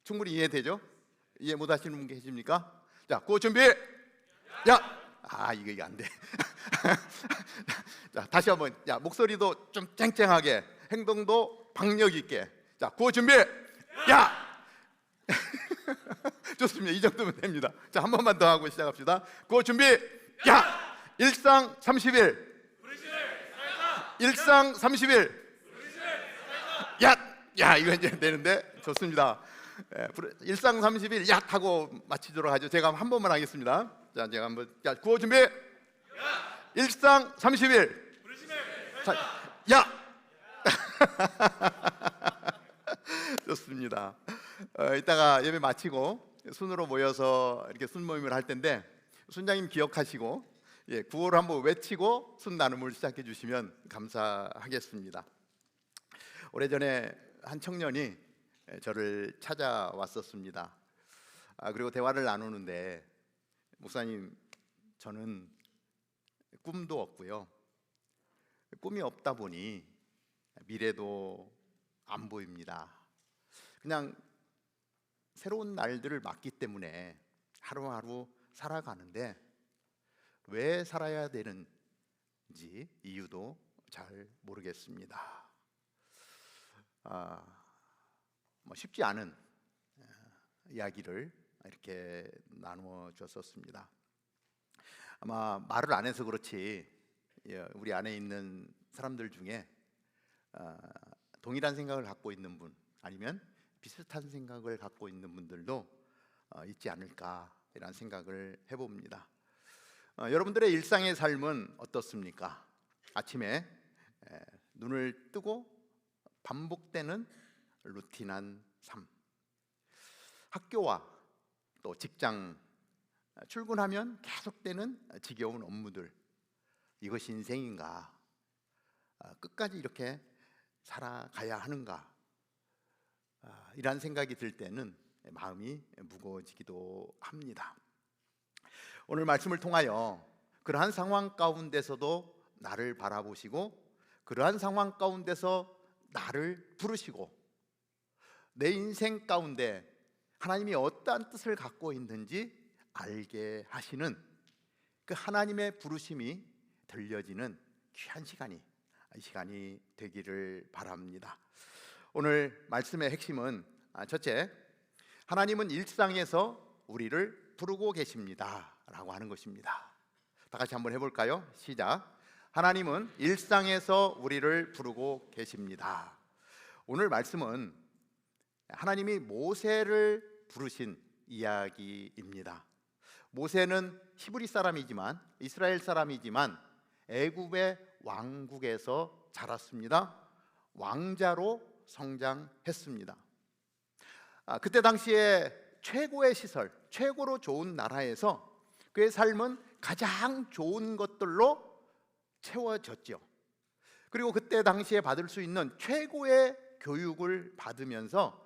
충분히 이해되죠? 이해 못 하시는 분 계십니까? 자, 구호 준비! 야! 이거 안 돼. 자, 다시 한번. 목소리도 좀 쨍쨍하게, 행동도 박력 있게. 자, 구호 준비! 야! 좋습니다. 이 정도면 됩니다. 자, 한 번만 더 하고 시작합시다. 구호 준비! 야! 일상 30일. 일상 30일. 야! 이거 이제 되는데 좋습니다. 일상 30일 야! 하고 마치도록 하죠. 제가 한 번만 하겠습니다. 자, 제가 한번. 자, 구호 준비! 일상 30일. 자, 야! 좋습니다. 이따가 예배 마치고 순으로 모여서 이렇게 순 모임을 할 텐데 순장님 기억하시고 구호를 한번 외치고 순 나눔을 시작해 주시면 감사하겠습니다. 오래전에 한 청년이 저를 찾아왔었습니다. 그리고 대화를 나누는데, 목사님, 저는 꿈도 없고요, 꿈이 없다 보니 미래도 안 보입니다. 그냥 새로운 날들을 맞기 때문에 하루하루 살아가는데 왜 살아야 되는지 이유도 잘 모르겠습니다. 쉽지 않은 이야기를 이렇게 나누어 주었었습니다. 아마 말을 안 해서 그렇지 우리 안에 있는 사람들 중에 동일한 생각을 갖고 있는 분, 아니면 비슷한 생각을 갖고 있는 분들도 있지 않을까, 이런 생각을 해봅니다. 여러분들의 일상의 삶은 어떻습니까? 아침에 눈을 뜨고 반복되는 루틴한 삶, 학교와 또 직장, 출근하면 계속되는 지겨운 업무들, 이것이 인생인가? 끝까지 이렇게 살아가야 하는가? 이런 생각이 들 때는 마음이 무거워지기도 합니다. 오늘 말씀을 통하여 그러한 상황 가운데서도 나를 바라보시고, 그러한 상황 가운데서 나를 부르시고, 내 인생 가운데 하나님이 어떠한 뜻을 갖고 있는지 알게 하시는 그 하나님의 부르심이 들려지는 귀한 이 시간이 되기를 바랍니다. 오늘 말씀의 핵심은 첫째, 하나님은 일상에서 우리를 부르고 계십니다 라고 하는 것입니다. 다 같이 한번 해볼까요? 시작. 하나님은 일상에서 우리를 부르고 계십니다. 오늘 말씀은 하나님이 모세를 부르신 이야기입니다. 모세는 히브리 사람이지만, 이스라엘 사람이지만 애굽의 왕국에서 자랐습니다. 왕자로 성장했습니다. 그때 당시에 최고의 시설, 최고로 좋은 나라에서 그의 삶은 가장 좋은 것들로 채워졌죠. 그리고 그때 당시에 받을 수 있는 최고의 교육을 받으면서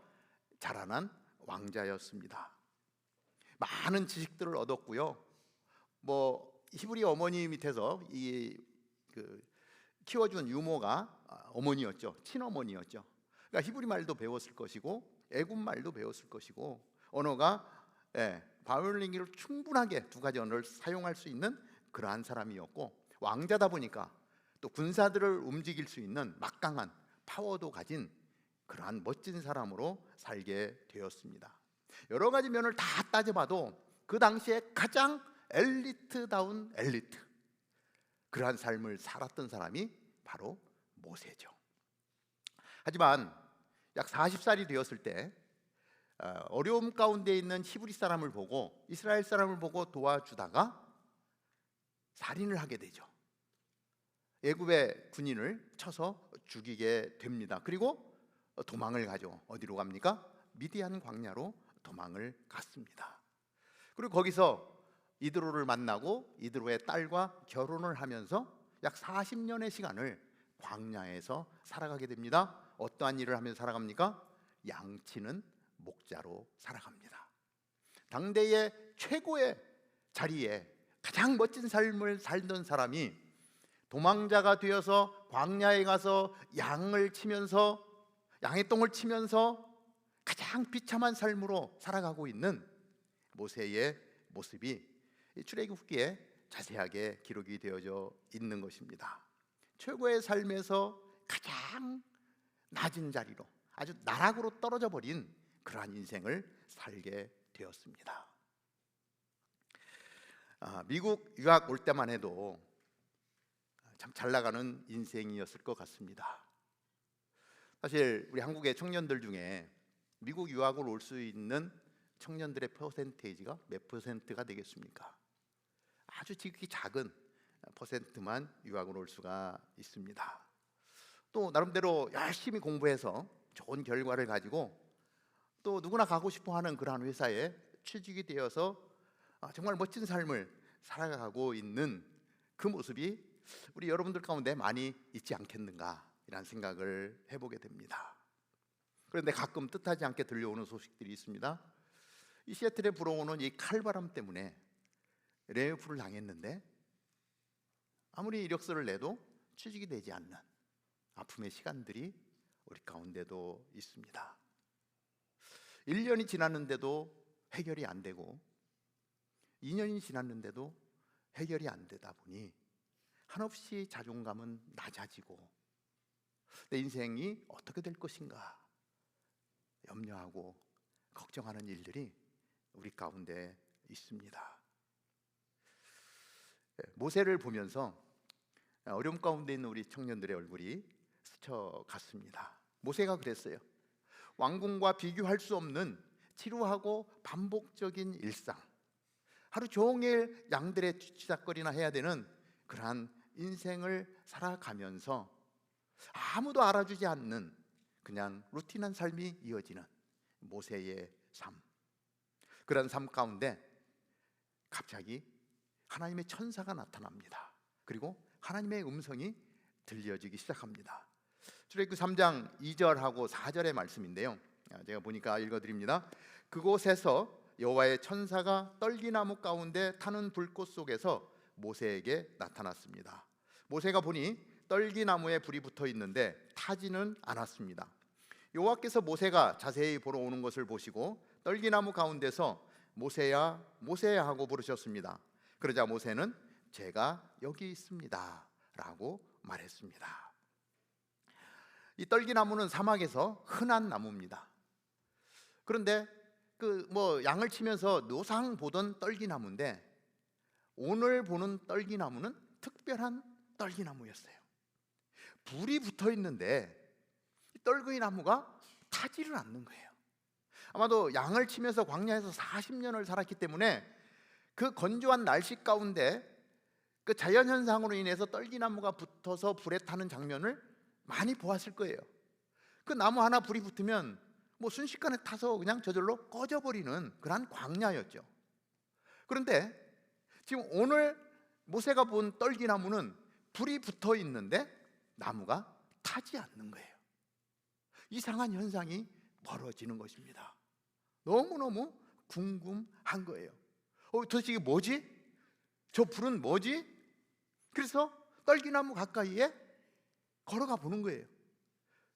자라난 왕자였습니다. 많은 지식들을 얻었고요. 히브리 어머니 밑에서 키워준 유모가 어머니였죠. 친어머니였죠. 그러니까 히브리 말도 배웠을 것이고 애굽 말도 배웠을 것이고, 언어가 바이올린기를 충분하게 두 가지 언어를 사용할 수 있는 그러한 사람이었고, 왕자다 보니까 또 군사들을 움직일 수 있는 막강한 파워도 가진 그러한 멋진 사람으로 살게 되었습니다. 여러 가지 면을 다 따져봐도 그 당시에 가장 엘리트다운 엘리트, 그러한 삶을 살았던 사람이 바로 모세죠. 하지만 약 40살이 되었을 때 어려움 가운데 있는 히브리 사람을 보고, 이스라엘 사람을 보고 도와주다가 살인을 하게 되죠. 애굽의 군인을 쳐서 죽이게 됩니다. 그리고 도망을 가죠. 어디로 갑니까? 미디안 광야로 도망을 갔습니다. 그리고 거기서 이드로를 만나고 이드로의 딸과 결혼을 하면서 약 40년의 시간을 광야에서 살아가게 됩니다. 어떠한 일을 하면서 살아갑니까? 양치는 목자로 살아갑니다. 당대의 최고의 자리에 가장 멋진 삶을 살던 사람이 도망자가 되어서 광야에 가서 양을 치면서, 양의 똥을 치면서 가장 비참한 삶으로 살아가고 있는 모세의 모습이 출애굽기에 자세하게 기록이 되어져 있는 것입니다. 최고의 삶에서 가장 낮은 자리로, 아주 나락으로 떨어져 버린 그러한 인생을 살게 되었습니다. 미국 유학 올 때만 해도 참 잘 나가는 인생이었을 것 같습니다. 사실 우리 한국의 청년들 중에 미국 유학을 올 수 있는 청년들의 퍼센테이지가 몇 퍼센트가 되겠습니까? 아주 지극히 작은 퍼센트만 유학을 올 수가 있습니다. 또 나름대로 열심히 공부해서 좋은 결과를 가지고 또 누구나 가고 싶어하는 그러한 회사에 취직이 되어서 정말 멋진 삶을 살아가고 있는 그 모습이 우리 여러분들 가운데 많이 있지 않겠는가, 이란 생각을 해보게 됩니다. 그런데 가끔 뜻하지 않게 들려오는 소식들이 있습니다. 이 시애틀에 불어오는 이 칼바람 때문에 레이오프를 당했는데 아무리 이력서를 내도 취직이 되지 않는 아픔의 시간들이 우리 가운데도 있습니다. 1년이 지났는데도 해결이 안 되고 2년이 지났는데도 해결이 안 되다 보니 한없이 자존감은 낮아지고 내 인생이 어떻게 될 것인가 염려하고 걱정하는 일들이 우리 가운데 있습니다. 모세를 보면서 어려움 가운데 있는 우리 청년들의 얼굴이 스쳐갔습니다. 모세가 그랬어요. 왕궁과 비교할 수 없는 지루하고 반복적인 일상, 하루 종일 양들의 뒤치다거리나 해야 되는 그러한 인생을 살아가면서 아무도 알아주지 않는 그냥 루틴한 삶이 이어지는 모세의 삶. 그런 삶 가운데 갑자기 하나님의 천사가 나타납니다. 그리고 하나님의 음성이 들려지기 시작합니다. 출애굽기 3장 2절하고 4절의 말씀인데요, 제가 보니까 읽어드립니다. 그곳에서 여호와의 천사가 떨기나무 가운데 타는 불꽃 속에서 모세에게 나타났습니다. 모세가 보니 떨기나무에 불이 붙어 있는데 타지는 않았습니다. 여호와께서 모세가 자세히 보러 오는 것을 보시고 떨기나무 가운데서 모세야 모세야 하고 부르셨습니다. 그러자 모세는 제가 여기 있습니다 라고 말했습니다. 이 떨기나무는 사막에서 흔한 나무입니다. 그런데 양을 치면서 노상 보던 떨기나무인데 오늘 보는 떨기나무는 특별한 떨기나무였어요. 불이 붙어 있는데 떨기나무가 타지를 않는 거예요. 아마도 양을 치면서 광야에서 40년을 살았기 때문에 그 건조한 날씨 가운데 그 자연현상으로 인해서 떨기나무가 붙어서 불에 타는 장면을 많이 보았을 거예요. 그 나무 하나 불이 붙으면 순식간에 타서 그냥 저절로 꺼져버리는 그런 광야였죠. 그런데 지금 오늘 모세가 본 떨기나무는 불이 붙어 있는데 나무가 타지 않는 거예요. 이상한 현상이 벌어지는 것입니다. 너무너무 궁금한 거예요. 도대체 이게 뭐지? 저 불은 뭐지? 그래서 떨기나무 가까이에 걸어가 보는 거예요.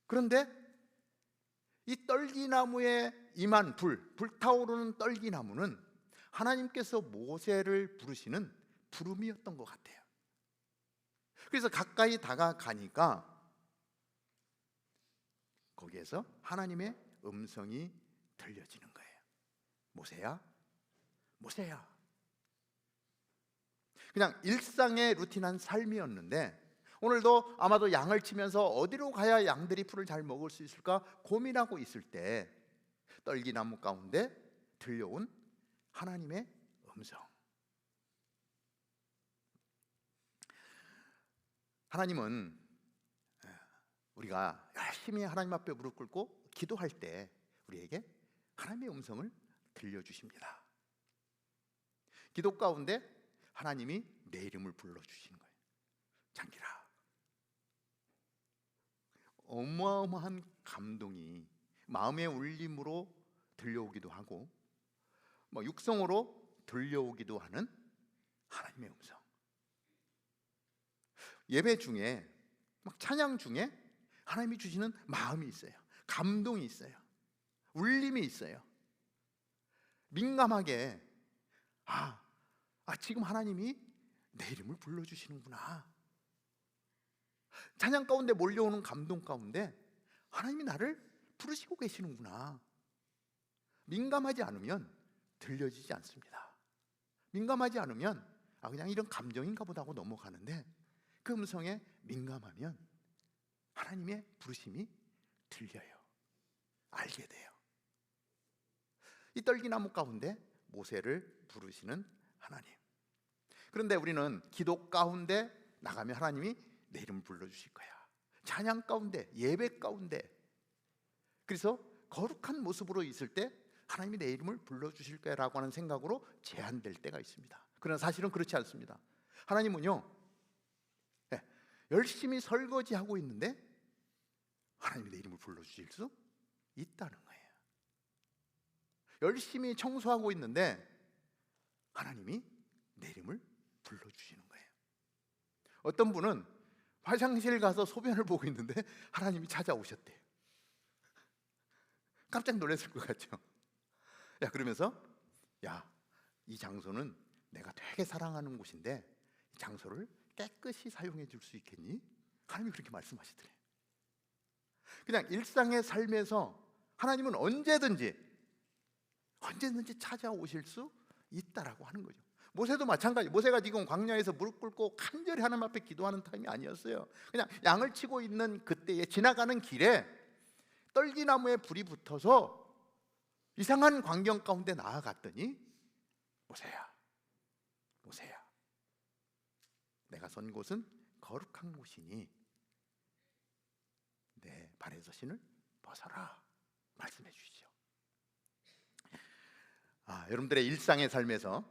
그런데 이 떨기나무에 임한 불타오르는 떨기나무는 하나님께서 모세를 부르시는 부름이었던 것 같아요. 그래서 가까이 다가가니까 거기에서 하나님의 음성이 들려지는 거예요. 모세야, 모세야. 그냥 일상의 루틴한 삶이었는데 오늘도 아마도 양을 치면서 어디로 가야 양들이 풀을 잘 먹을 수 있을까 고민하고 있을 때 떨기나무 가운데 들려온 하나님의 음성. 하나님은 우리가 열심히 하나님 앞에 무릎 꿇고 기도할 때 우리에게 하나님의 음성을 들려주십니다. 기도 가운데 하나님이 내 이름을 불러주시는 거예요. 장기라. 어마어마한 감동이 마음의 울림으로 들려오기도 하고 육성으로 들려오기도 하는 하나님의 음성. 예배 중에 찬양 중에 하나님이 주시는 마음이 있어요. 감동이 있어요. 울림이 있어요. 민감하게 지금 하나님이 내 이름을 불러주시는구나. 찬양 가운데 몰려오는 감동 가운데 하나님이 나를 부르시고 계시는구나. 민감하지 않으면 들려지지 않습니다. 민감하지 않으면 그냥 이런 감정인가 보다 하고 넘어가는데 그 음성에 민감하면 하나님의 부르심이 들려요. 알게 돼요. 이 떨기나무 가운데 모세를 부르시는 하나님. 그런데 우리는 기도 가운데 나가면 하나님이 내 이름을 불러주실 거야. 찬양 가운데, 예배 가운데. 그래서 거룩한 모습으로 있을 때 하나님이 내 이름을 불러주실 거야 라고 하는 생각으로 제한될 때가 있습니다. 그러나 사실은 그렇지 않습니다. 하나님은요, 열심히 설거지하고 있는데 하나님이 내 이름을 불러주실 수 있다는 거예요. 열심히 청소하고 있는데 하나님이 내 이름을 불러주시는 거예요. 어떤 분은 화장실 가서 소변을 보고 있는데 하나님이 찾아오셨대요. 깜짝 놀랐을 것 같죠? 야, 그러면서 야, 이 장소는 내가 되게 사랑하는 곳인데 이 장소를 깨끗이 사용해 줄 수 있겠니? 하나님이 그렇게 말씀하시더래요. 그냥 일상의 삶에서 하나님은 언제든지 찾아오실 수 있다라고 하는 거죠. 모세도 마찬가지. 모세가 지금 광야에서 무릎 꿇고 간절히 하나님 앞에 기도하는 타임이 아니었어요. 그냥 양을 치고 있는 그때에 지나가는 길에 떨기나무에 불이 붙어서 이상한 광경 가운데 나아갔더니 모세야, 모세야, 내가 선 곳은 거룩한 곳이니 내 발에서 신을 벗어라 말씀해 주시죠. 여러분들의 일상의 삶에서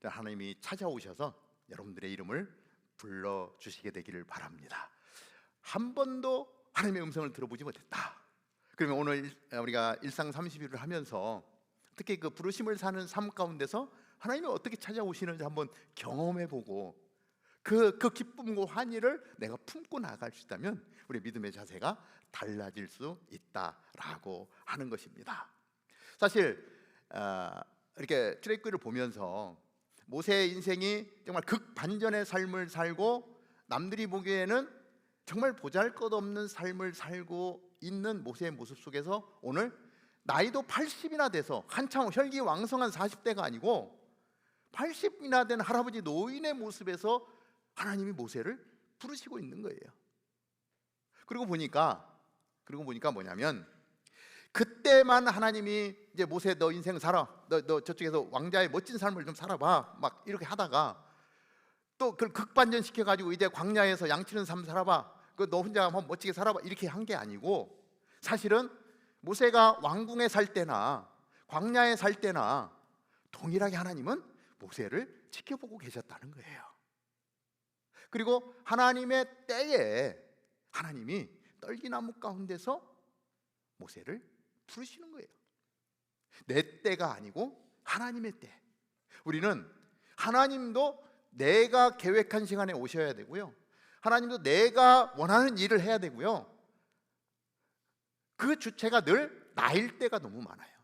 하나님이 찾아오셔서 여러분들의 이름을 불러주시게 되기를 바랍니다. 한 번도 하나님의 음성을 들어보지 못했다. 그러면 오늘 우리가 일상 30일을 하면서 특히 그 부르심을 사는 삶 가운데서 하나님이 어떻게 찾아오시는지 한번 경험해보고 그 기쁨과 환희를 내가 품고 나갈 수 있다면 우리 믿음의 자세가 달라질 수 있다라고 하는 것입니다. 사실 이렇게 출애굽기를 보면서 모세의 인생이 정말 극반전의 삶을 살고 남들이 보기에는 정말 보잘것없는 삶을 살고 있는 모세의 모습 속에서 오늘 나이도 80이나 돼서 한창 혈기왕성한 40대가 아니고 80이나 된 할아버지 노인의 모습에서 하나님이 모세를 부르시고 있는 거예요. 그리고 보니까 뭐냐면 그때만 하나님이 이제 모세 너 인생 살아, 너 저쪽에서 왕자의 멋진 삶을 좀 살아봐 막 이렇게 하다가 또 그걸 극반전 시켜가지고 이제 광야에서 양치는 삶 살아봐, 그 너 혼자 한번 멋지게 살아봐 이렇게 한 게 아니고 사실은 모세가 왕궁에 살 때나 광야에 살 때나 동일하게 하나님은 모세를 지켜보고 계셨다는 거예요. 그리고 하나님의 때에 하나님이 떨기나무 가운데서 모세를 부르시는 거예요. 내 때가 아니고 하나님의 때. 우리는 하나님도 내가 계획한 시간에 오셔야 되고요, 하나님도 내가 원하는 일을 해야 되고요, 그 주체가 늘 나일 때가 너무 많아요.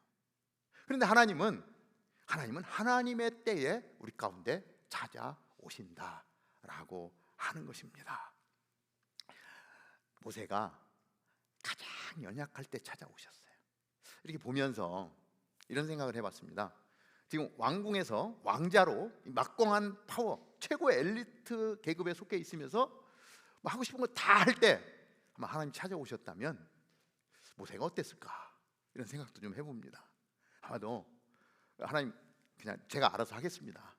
그런데 하나님은 하나님의 때에 우리 가운데 찾아오신다라고 하는 것입니다. 모세가 가장 연약할 때 찾아오셨어요. 이렇게 보면서 이런 생각을 해봤습니다. 지금 왕궁에서 왕자로 막강한 파워, 최고의 엘리트 계급에 속해 있으면서 하고 싶은 거 다 할 때 아마 하나님 찾아오셨다면 모세가 어땠을까 이런 생각도 좀 해봅니다. 아마도 하나님 그냥 제가 알아서 하겠습니다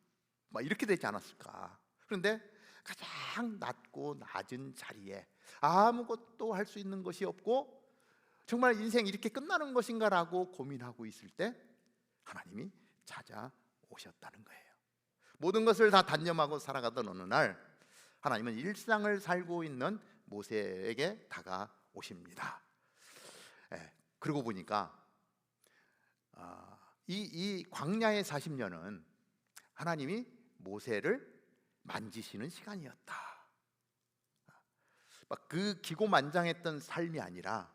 막 이렇게 되지 않았을까. 그런데 가장 낮고 낮은 자리에 아무것도 할 수 있는 것이 없고 정말 인생 이렇게 끝나는 것인가라고 고민하고 있을 때 하나님이 찾아오셨다는 거예요. 모든 것을 다 단념하고 살아가던 어느 날 하나님은 일상을 살고 있는 모세에게 다가오십니다. 그러고 보니까 이 광야의 40년은 하나님이 모세를 만지시는 시간이었다. 막 그 기고만장했던 삶이 아니라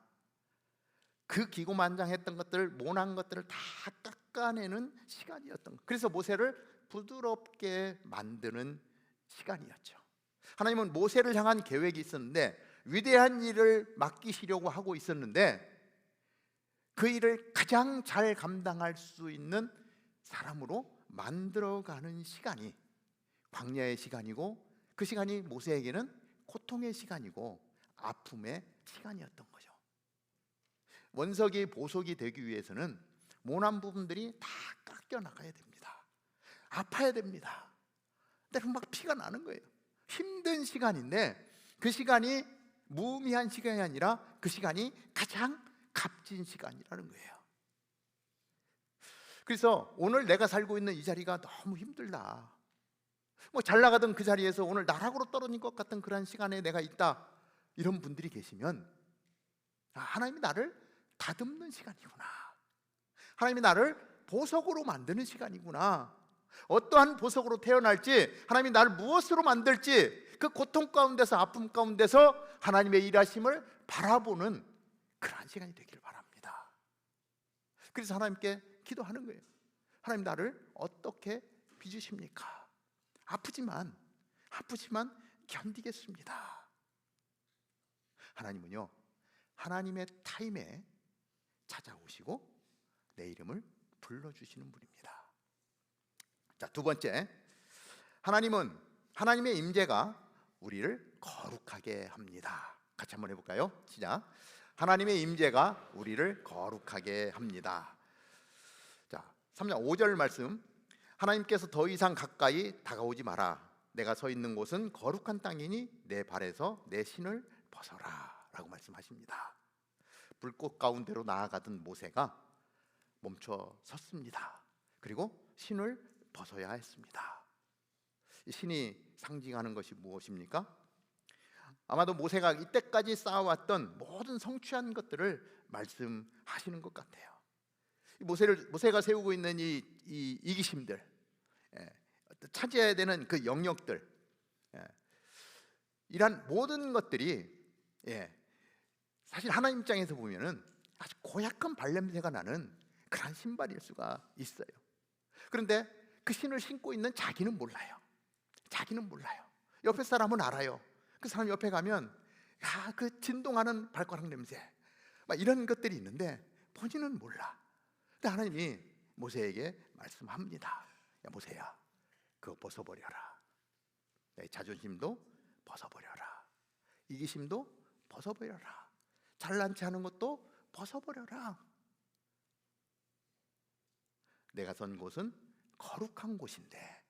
그 기고만장했던 것들, 모난 것들을 다 깎아내는 시간이었던 것. 그래서 모세를 부드럽게 만드는 시간이었죠. 하나님은 모세를 향한 계획이 있었는데 위대한 일을 맡기시려고 하고 있었는데 그 일을 가장 잘 감당할 수 있는 사람으로 만들어가는 시간이 광야의 시간이고, 그 시간이 모세에게는 고통의 시간이고 아픔의 시간이었던 거죠. 원석이 보석이 되기 위해서는 모난 부분들이 다 깎여 나가야 됩니다. 아파야 됩니다. 때로는 막 피가 나는 거예요. 힘든 시간인데 그 시간이 무의미한 시간이 아니라 그 시간이 가장 값진 시간이라는 거예요. 그래서 오늘 내가 살고 있는 이 자리가 너무 힘들다, 뭐 잘 나가던 그 자리에서 오늘 나락으로 떨어진 것 같은 그런 시간에 내가 있다, 이런 분들이 계시면 하나님이 나를 다듬는 시간이구나. 하나님이 나를 보석으로 만드는 시간이구나. 어떠한 보석으로 태어날지, 하나님이 나를 무엇으로 만들지, 그 고통 가운데서, 아픔 가운데서 하나님의 일하심을 바라보는 그러한 시간이 되기를 바랍니다. 그래서 하나님께 기도하는 거예요. 하나님, 나를 어떻게 빚으십니까? 아프지만 견디겠습니다. 하나님은요, 하나님의 타임에 찾아오시고 내 이름을 불러주시는 분입니다. 자, 두 번째, 하나님은, 하나님의 임재가 우리를 거룩하게 합니다. 같이 한번 해볼까요? 시작. 하나님의 임재가 우리를 거룩하게 합니다. 자, 3장 5절 말씀. 하나님께서 더 이상 가까이 다가오지 마라. 내가 서 있는 곳은 거룩한 땅이니 내 발에서 내 신을 벗어라 라고 말씀하십니다. 불꽃 가운데로 나아가던 모세가 멈춰 섰습니다. 그리고 신을 벗어야 했습니다. 이 신이 상징하는 것이 무엇입니까? 아마도 모세가 이때까지 쌓아왔던 모든 성취한 것들을 말씀하시는 것 같아요. 모세가 세우고 있는 이 이기심들, 차지해야 되는 그 영역들, 이런 모든 것들이 사실 하나님 입장에서 보면은 아주 고약한 발냄새가 나는 그런 신발일 수가 있어요. 그런데 그 신을 신고 있는 자기는 몰라요. 옆에 사람은 알아요. 그 사람 옆에 가면 그 진동하는 발가락 냄새, 막 이런 것들이 있는데 본인은 몰라. 근데 하나님이 모세에게 말씀합니다. 야, 모세야, 그거 벗어버려라. 내 자존심도 벗어버려라. 이기심도 벗어버려라. 잘난 체 하는 것도 벗어버려라. 내가 선 곳은 거룩한 곳인데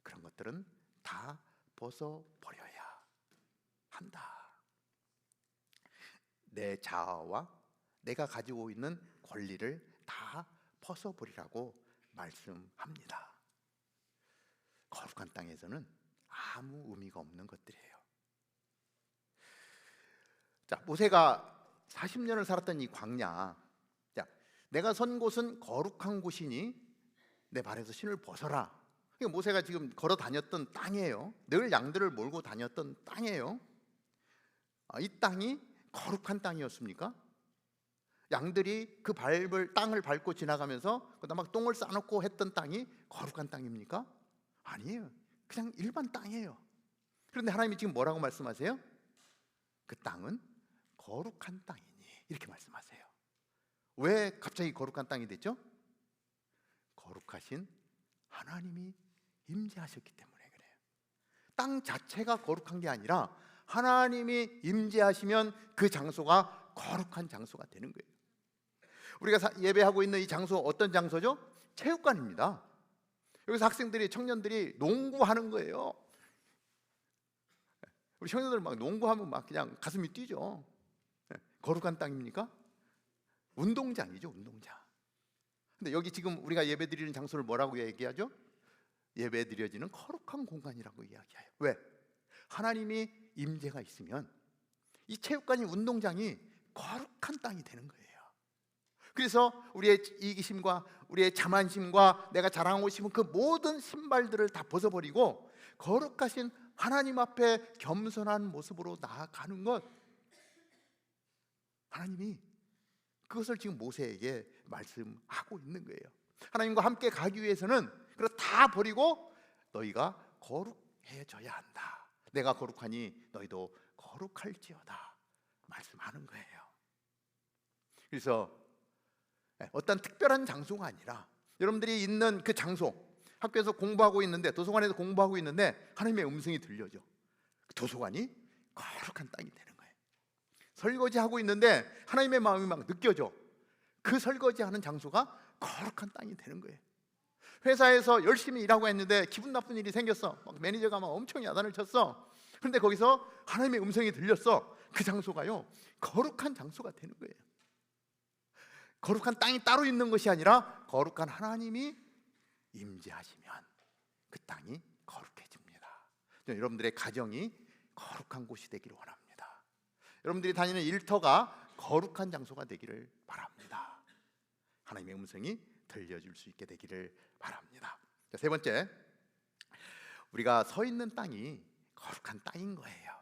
그런 것들은 다 벗어버려야 한다. 내 자아와 내가 가지고 있는 권리를 다 벗어버리라고 말씀합니다. 거룩한 땅에서는 아무 의미가 없는 것들이에요. 자, 모세가 40년을 살았던 이 광야, 자, 내가 선 곳은 거룩한 곳이니 내 발에서 신을 벗어라. 모세가 지금 걸어 다녔던 땅이에요. 늘 양들을 몰고 다녔던 땅이에요. 이 땅이 거룩한 땅이었습니까? 양들이 그 땅을 밟고 지나가면서 그다음 막 똥을 싸놓고 했던 땅이 거룩한 땅입니까? 아니에요. 그냥 일반 땅이에요. 그런데 하나님이 지금 뭐라고 말씀하세요? 그 땅은 거룩한 땅이니, 이렇게 말씀하세요. 왜 갑자기 거룩한 땅이 됐죠? 거룩하신 하나님이 임재하셨기 때문에 그래요. 땅 자체가 거룩한 게 아니라 하나님이 임재하시면 그 장소가 거룩한 장소가 되는 거예요. 우리가 예배하고 있는 이 장소, 어떤 장소죠? 체육관입니다. 여기서 학생들이, 청년들이 농구하는 거예요. 우리 청년들 막 농구하면 막 그냥 가슴이 뛰죠. 거룩한 땅입니까? 운동장이죠, 운동장. 근데 여기 지금 우리가 예배 드리는 장소를 뭐라고 얘기하죠? 예배 드려지는 거룩한 공간이라고 이야기해요. 왜? 하나님이 임재가 있으면 이 체육관이, 운동장이 거룩한 땅이 되는 거예요. 그래서 우리의 이기심과 우리의 자만심과 내가 자랑하고 싶은 그 모든 신발들을 다 벗어버리고 거룩하신 하나님 앞에 겸손한 모습으로 나아가는 것, 하나님이 그것을 지금 모세에게 말씀하고 있는 거예요. 하나님과 함께 가기 위해서는 그걸 다 버리고 너희가 거룩해져야 한다. 내가 거룩하니 너희도 거룩할지어다 말씀하는 거예요. 그래서 어떤 특별한 장소가 아니라 여러분들이 있는 그 장소, 학교에서 공부하고 있는데, 도서관에서 공부하고 있는데 하나님의 음성이 들려져. 도서관이 거룩한 땅이 되는 거예요. 설거지하고 있는데 하나님의 마음이 막 느껴져. 그 설거지하는 장소가 거룩한 땅이 되는 거예요. 회사에서 열심히 일하고 했는데 기분 나쁜 일이 생겼어. 막 매니저가 막 엄청 야단을 쳤어. 그런데 거기서 하나님의 음성이 들렸어. 그 장소가요, 거룩한 장소가 되는 거예요. 거룩한 땅이 따로 있는 것이 아니라 거룩한 하나님이 임재하시면 그 땅이 거룩해집니다. 여러분들의 가정이 거룩한 곳이 되기를 원합니다. 여러분들이 다니는 일터가 거룩한 장소가 되기를 바랍니다. 하나님의 음성이 들려줄 수 있게 되기를 바랍니다. 자, 세 번째, 우리가 서 있는 땅이 거룩한 땅인 거예요.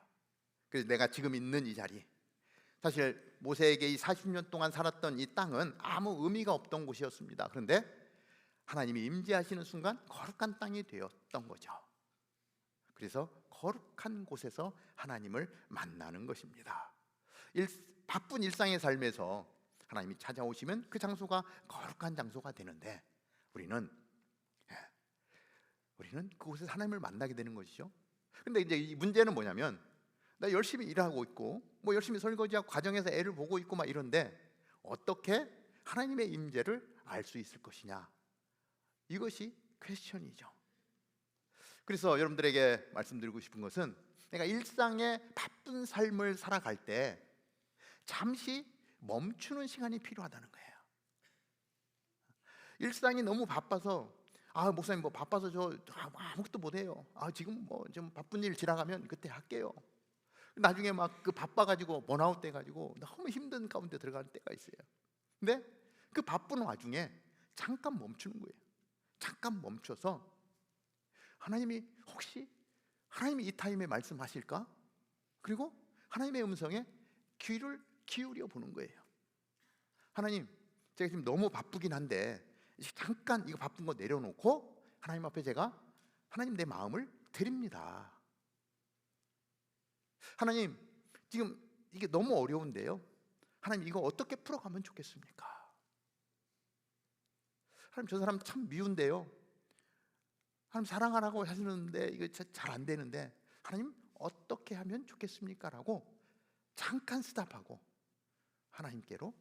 그래서 내가 지금 있는 이 자리, 사실 모세에게 이 40년 동안 살았던 이 땅은 아무 의미가 없던 곳이었습니다. 그런데 하나님이 임재하시는 순간 거룩한 땅이 되었던 거죠. 그래서 거룩한 곳에서 하나님을 만나는 것입니다. 바쁜 일상의 삶에서 하나님이 찾아오시면 그 장소가 거룩한 장소가 되는데 우리는 그곳에서 하나님을 만나게 되는 것이죠. 근데 이제 이 문제는 뭐냐면, 나 열심히 일하고 있고 뭐 열심히 설거지하고 가정에서 애를 보고 있고 막 이런데 어떻게 하나님의 임재를 알 수 있을 것이냐, 이것이 퀘스천이죠. 그래서 여러분들에게 말씀드리고 싶은 것은, 내가 일상의 바쁜 삶을 살아갈 때 잠시 멈추는 시간이 필요하다는 거예요. 일상이 너무 바빠서, 목사님 뭐 바빠서 저 아무것도 못해요. 지금 뭐 좀 바쁜 일 지나가면 그때 할게요. 나중에 막 그 바빠가지고 번아웃 돼가지고 너무 힘든 가운데 들어가는 때가 있어요. 근데 그 바쁜 와중에 잠깐 멈추는 거예요. 잠깐 멈춰서 하나님이 이 타임에 말씀하실까? 그리고 하나님의 음성에 귀를 기울여 보는 거예요. 하나님, 제가 지금 너무 바쁘긴 한데 잠깐 이거 바쁜 거 내려놓고 하나님 앞에 제가, 하나님 내 마음을 드립니다. 하나님, 지금 이게 너무 어려운데요. 하나님, 이거 어떻게 풀어가면 좋겠습니까? 하나님, 저 사람 참 미운데요. 하나님, 사랑하라고 하시는데 이거 잘 안 되는데 하나님 어떻게 하면 좋겠습니까? 라고 잠깐 스탑하고 하나님께로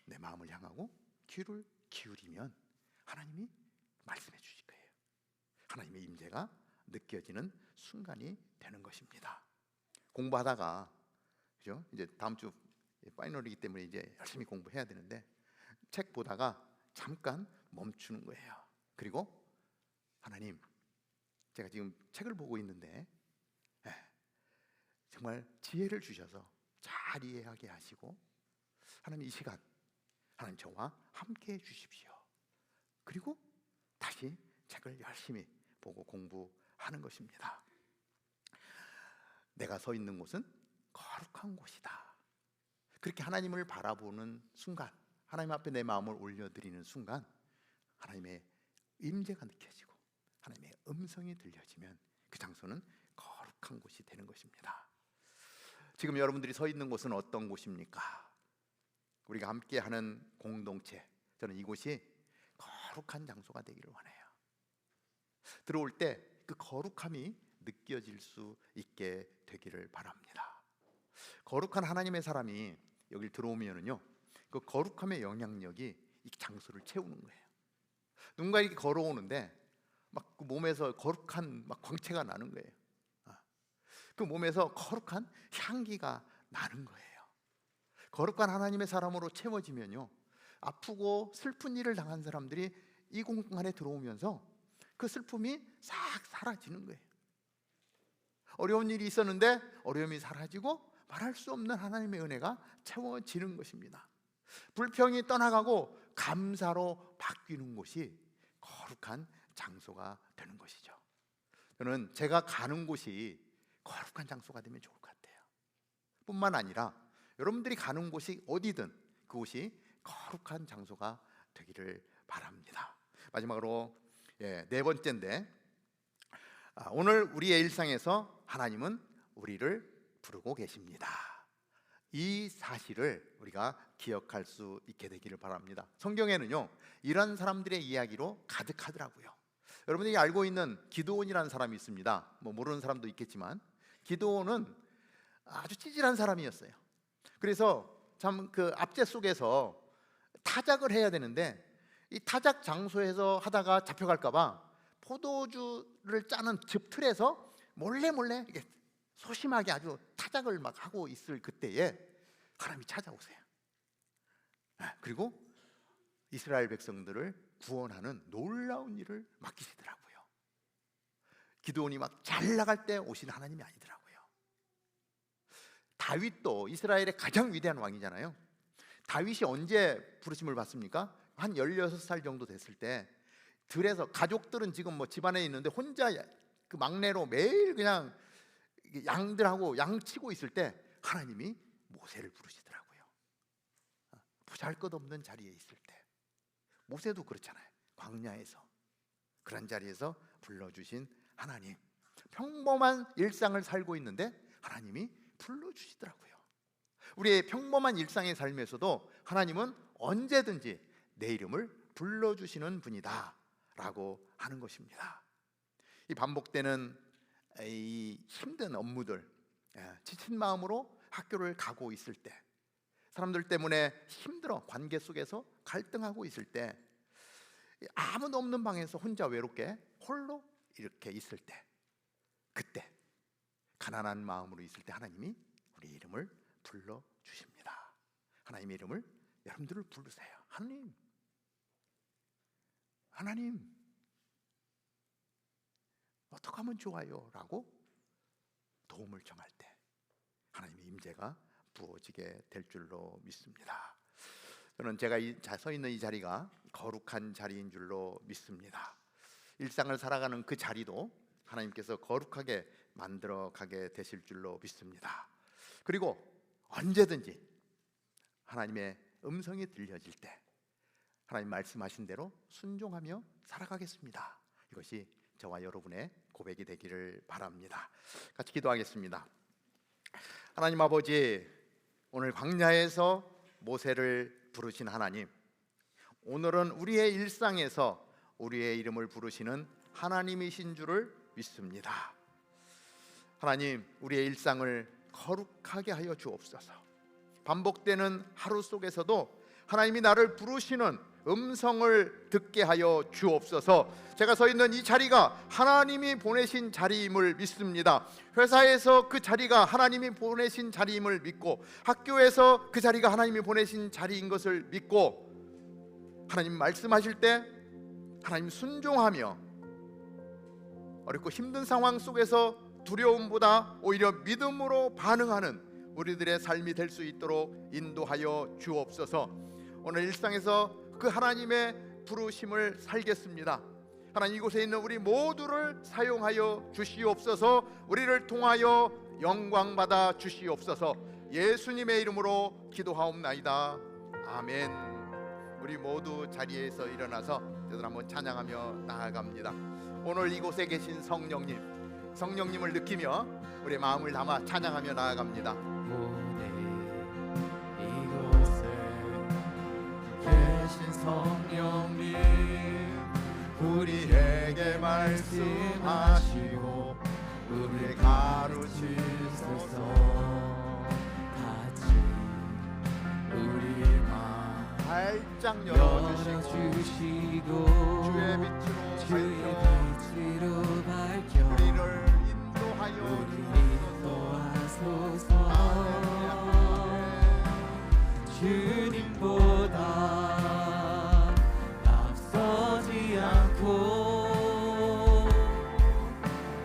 내 마음을 향하고 귀를 기울이면 하나님이 말씀해 주실 거예요. 하나님의 임재가 느껴지는 순간이 되는 것입니다. 공부하다가, 그죠? 이제 다음 주 파이널이기 때문에 이제 열심히 공부해야 되는데 책 보다가 잠깐 멈추는 거예요. 그리고 하나님, 제가 지금 책을 보고 있는데 정말 지혜를 주셔서 잘 이해하게 하시고, 하나님 이 시간 하나님 저와 함께 해 주십시오. 그리고 다시 책을 열심히 보고 공부하는 것입니다. 내가 서 있는 곳은 거룩한 곳이다. 그렇게 하나님을 바라보는 순간, 하나님 앞에 내 마음을 올려드리는 순간 하나님의 임재가 느껴지고 하나님의 음성이 들려지면 그 장소는 거룩한 곳이 되는 것입니다. 지금 여러분들이 서 있는 곳은 어떤 곳입니까? 우리가 함께하는 공동체, 저는 이곳이 거룩한 장소가 되기를 원해요. 들어올 때 그 거룩함이 느껴질 수 있게 되기를 바랍니다. 거룩한 하나님의 사람이 여기 들어오면은요, 그 거룩함의 영향력이 이 장소를 채우는 거예요. 누군가 이렇게 걸어오는데 막 그 몸에서 거룩한 막 광채가 나는 거예요. 그 몸에서 거룩한 향기가 나는 거예요. 거룩한 하나님의 사람으로 채워지면요, 아프고 슬픈 일을 당한 사람들이 이 공간에 들어오면서 그 슬픔이 싹 사라지는 거예요. 어려운 일이 있었는데 어려움이 사라지고 말할 수 없는 하나님의 은혜가 채워지는 것입니다. 불평이 떠나가고 감사로 바뀌는 곳이 거룩한 장소가 되는 것이죠. 저는 제가 가는 곳이 거룩한 장소가 되면 좋을 것 같아요. 뿐만 아니라 여러분들이 가는 곳이 어디든 그곳이 거룩한 장소가 되기를 바랍니다. 마지막으로 네 번째인데, 오늘 우리의 일상에서 하나님은 우리를 부르고 계십니다. 이 사실을 우리가 기억할 수 있게 되기를 바랍니다. 성경에는요, 이런 사람들의 이야기로 가득하더라고요. 여러분들이 알고 있는 기드온이라는 사람이 있습니다. 뭐 모르는 사람도 있겠지만 기드온은 아주 찌질한 사람이었어요. 그래서 참 그 압제 속에서 타작을 해야 되는데 이 타작 장소에서 하다가 잡혀갈까 봐 포도주를 짜는 즙 틀에서 몰래 이렇게 소심하게 아주 타작을 막 하고 있을 그때에 하나님이 찾아오세요. 그리고 이스라엘 백성들을 구원하는 놀라운 일을 맡기시더라고요. 기드온이 막 잘 나갈 때 오신 하나님이 아니더라고요. 다윗도 이스라엘의 가장 위대한 왕이잖아요. 다윗이 언제 부르심을 받습니까? 한 16살 정도 됐을 때 들에서, 가족들은 지금 뭐 집안에 있는데 혼자 그 막내로 매일 그냥 양들하고 양치고 있을 때 하나님이 모세를 부르시더라고요. 보잘것없는 자리에 있을 때. 모세도 그렇잖아요. 광야에서, 그런 자리에서 불러주신 하나님. 평범한 일상을 살고 있는데 하나님이 불러주시더라고요. 우리의 평범한 일상의 삶에서도 하나님은 언제든지 내 이름을 불러주시는 분이다 라고 하는 것입니다. 이 반복되는 이 힘든 업무들, 지친 마음으로 학교를 가고 있을 때, 사람들 때문에 힘들어 관계 속에서 갈등하고 있을 때, 아무도 없는 방에서 혼자 외롭게 홀로 이렇게 있을 때, 그때 가난한 마음으로 있을 때 하나님이 우리 이름을 불러주십니다. 하나님의 이름을 여러분들을 부르세요. 하나님, 하나님 어떻게 하면 좋아요? 라고 도움을 청할 때 하나님의 임재가 부어지게 될 줄로 믿습니다. 저는 제가 서 있는 이 자리가 거룩한 자리인 줄로 믿습니다. 일상을 살아가는 그 자리도 하나님께서 거룩하게 만들어 가게 되실 줄로 믿습니다. 그리고 언제든지 하나님의 음성이 들려질 때 하나님 말씀하신 대로 순종하며 살아가겠습니다. 이것이 저와 여러분의 고백이 되기를 바랍니다. 같이 기도하겠습니다. 하나님 아버지, 오늘 광야에서 모세를 부르신 하나님, 오늘은 우리의 일상에서 우리의 이름을 부르시는 하나님이신 줄을 믿습니다. 하나님, 우리의 일상을 거룩하게 하여 주옵소서. 반복되는 하루 속에서도 하나님이 나를 부르시는 음성을 듣게 하여 주옵소서. 제가 서 있는 이 자리가 하나님이 보내신 자리임을 믿습니다. 회사에서 그 자리가 하나님이 보내신 자리임을 믿고, 학교에서 그 자리가 하나님이 보내신 자리인 것을 믿고, 하나님 말씀하실 때 하나님 순종하며 어렵고 힘든 상황 속에서 두려움보다 오히려 믿음으로 반응하는 우리들의 삶이 될 수 있도록 인도하여 주옵소서. 오늘 일상에서 그 하나님의 부르심을 살겠습니다. 하나님, 이곳에 있는 우리 모두를 사용하여 주시옵소서. 우리를 통하여 영광 받아 주시옵소서. 예수님의 이름으로 기도하옵나이다. 아멘. 우리 모두 자리에서 일어나서 저들 한번 찬양하며 나아갑니다. 오늘 이곳에 계신 성령님을 느끼며 우리 마음을 담아 찬양하며 나아갑니다. 계신 성령님, 우리에게 말씀하시고 우리를 가르치소서. 같이 우리의 마음 활짝 열어주시고 주의 빛으로 밝혀 우리를 인도하여 주소서. 주님보다 앞서지 않고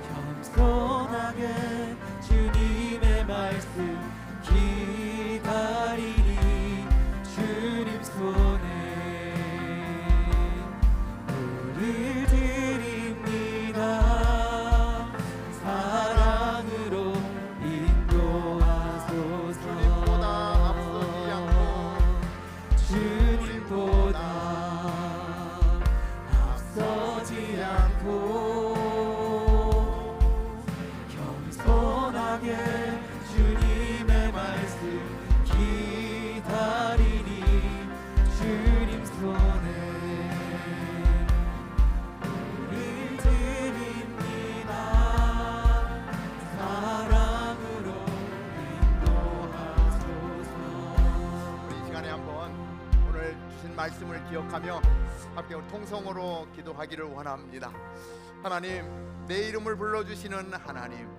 겸손하게 주님의 말씀 기다리니 주님 손에 물을 드립니다. 사랑으로 인도하소서. 주님보다 앞서지 않고 겸손하게 주님의 말씀 기다리니 주님 손에 물을 드립니다. 사랑으로 인도하소서. 우리 이 시간에 한번 오늘 주신 말씀을 기억하며 함께 통성으로 기도하기를 원합니다. 하나님, 내 이름을 불러주시는 하나님,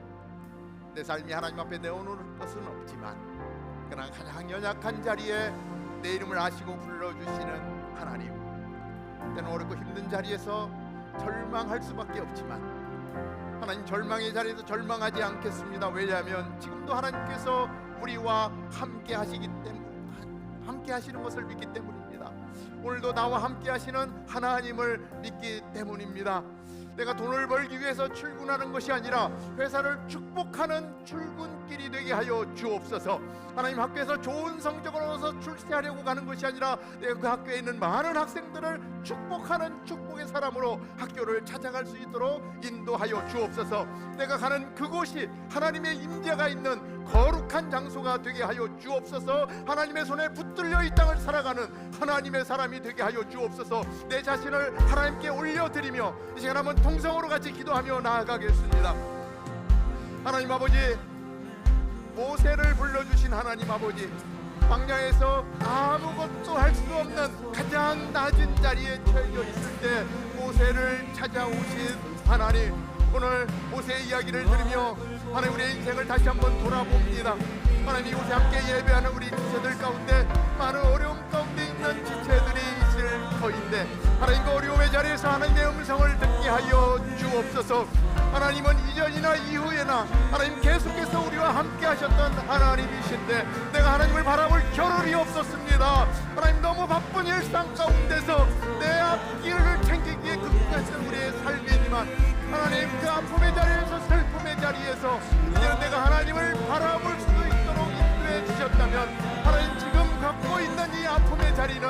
내 삶이 하나님 앞에 내어놓을 것은 없지만 그러나 가장 연약한 자리에 내 이름을 아시고 불러주시는 하나님, 때는 어렵고 힘든 자리에서 절망할 수밖에 없지만 하나님, 절망의 자리에서 절망하지 않겠습니다. 왜냐하면 지금도 하나님께서 우리와 함께 하시기 때문에 함께 하시는 것을 믿기 때문입니다. 오늘도 나와 함께 하시는 하나님을 믿기 때문입니다. 내가 돈을 벌기 위해서 출근하는 것이 아니라 회사를 축복하는 출근길이 되게 하여 주옵소서. 하나님, 학교에서 좋은 성적을 얻어서 출세하려고 가는 것이 아니라 내가 그 학교에 있는 많은 학생들을 축복하는 축복의 사람으로 학교를 찾아갈 수 있도록 인도하여 주옵소서. 내가 가는 그곳이 하나님의 임재가 있는 거룩한 장소가 되게 하여 주옵소서. 하나님의 손에 붙들려 이 땅을 살아가는 하나님의 사람이 되게 하여 주옵소서. 내 자신을 하나님께 올려드리며 이 시간 한번 통성으로 같이 기도하며 나아가겠습니다. 하나님 아버지, 모세를 불러주신 하나님 아버지, 광야에서 아무것도 할 수 없는 가장 낮은 자리에 처해져 있을 때 모세를 찾아오신 하나님, 오늘 모세의 이야기를 들으며 하나님 우리의 인생을 다시 한번 돌아봅니다. 하나님, 이곳에 함께 예배하는 우리 지체들 가운데 많은 어려움 가운데 있는 지체들이 있을 터인데 하나님, 그 어려움의 자리에서 하나님의 음성을 듣게 하여 주옵소서. 하나님은 이전이나 이후에나 하나님 계속해서 우리와 함께 하셨던 하나님이신데 내가 하나님을 바라볼 겨를이 없었습니다. 하나님, 너무 바쁜 일상 가운데서 내 앞길을 챙기기에 급했던 우리의 삶이지만 하나님, 그 아픔의 자리에서 슬픔의 자리에서 이제는 내가 하나님을 바라볼 수 있도록 인도해 주셨다면 하나님, 지금 갖고 있는 이 아픔의 자리는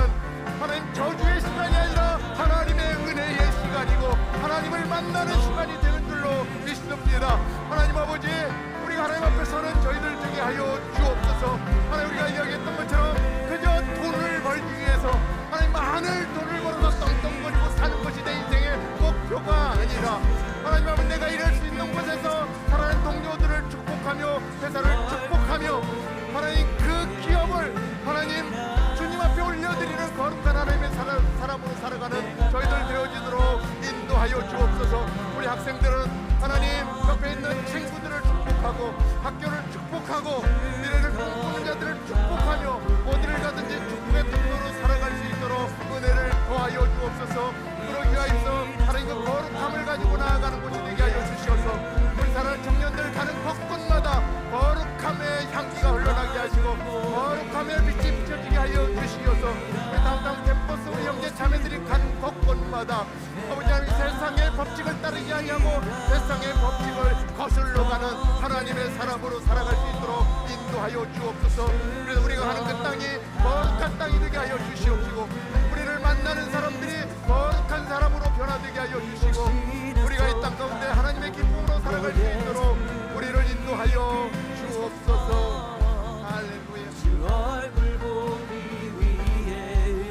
하나님 저주의 시간이 아니라 하나님의 은혜의 시간이고 하나님을 만나는 시간이 되는 줄로 믿습니다. 하나님 아버지, 우리가 하나님 앞에 서는 저희들 되게 하여 주옵소서. 하나님, 우리가 이야기했던 것처럼 그저 돈을 벌기 위해서 하나님 많은 돈을 벌어서 떵떵거리고 사는 것이 내 인생의 목표가 아니라 하나님 아버지, 내가 일할 수 있는 곳에서 사랑하는 동료들을 축복하며 회사를 축복하며 하나님 그 기업을 하나님 주님 앞에 올려드리는 거룩한 하나님의 사람으로 살아가는 저희들 되어지도록 인도하여 주옵소서. 우리 학생들은 하나님 옆에 있는 친구들을 축복하고 학교를 축복하고 미래를 꿈꾸는 자들을 축복하며 어디를 가든지 축복의 통로로 살아갈 수 있도록 은혜를 더하여 주옵소서. 그러기 위하여서 하나님 그 거룩함을 가지고 나아가는 곳이 되게 하여 주시옵소서. 우리 사랑하는 청년들 가는 곳곳마다 거룩함의 향기가 흘러나게 하시고 거룩함의 빛이 비춰지게 하여 주시옵소서. 우리 다운타운 캠퍼스 우리 형제 자매들이 가는 곳곳마다 아버지 하나님, 세상의 법칙을 따르지 아니하고 세상의 법칙을 거슬러 가는 하나님의 사람으로 살아갈 수 있도록 인도하여 주옵소서. 그래서 우리가 가는 그 땅이 거룩한 땅이 되게 하여 주시옵시고 우리를 만나는 사람들이 거룩한 사람으로 변화되게 하여 주시고 우리가 이 땅 가운데 하나님의 기쁨으로 살아갈 수 있도록 우리를 인도하여 주옵소서. 할렐루야. 주 얼굴 보기 위해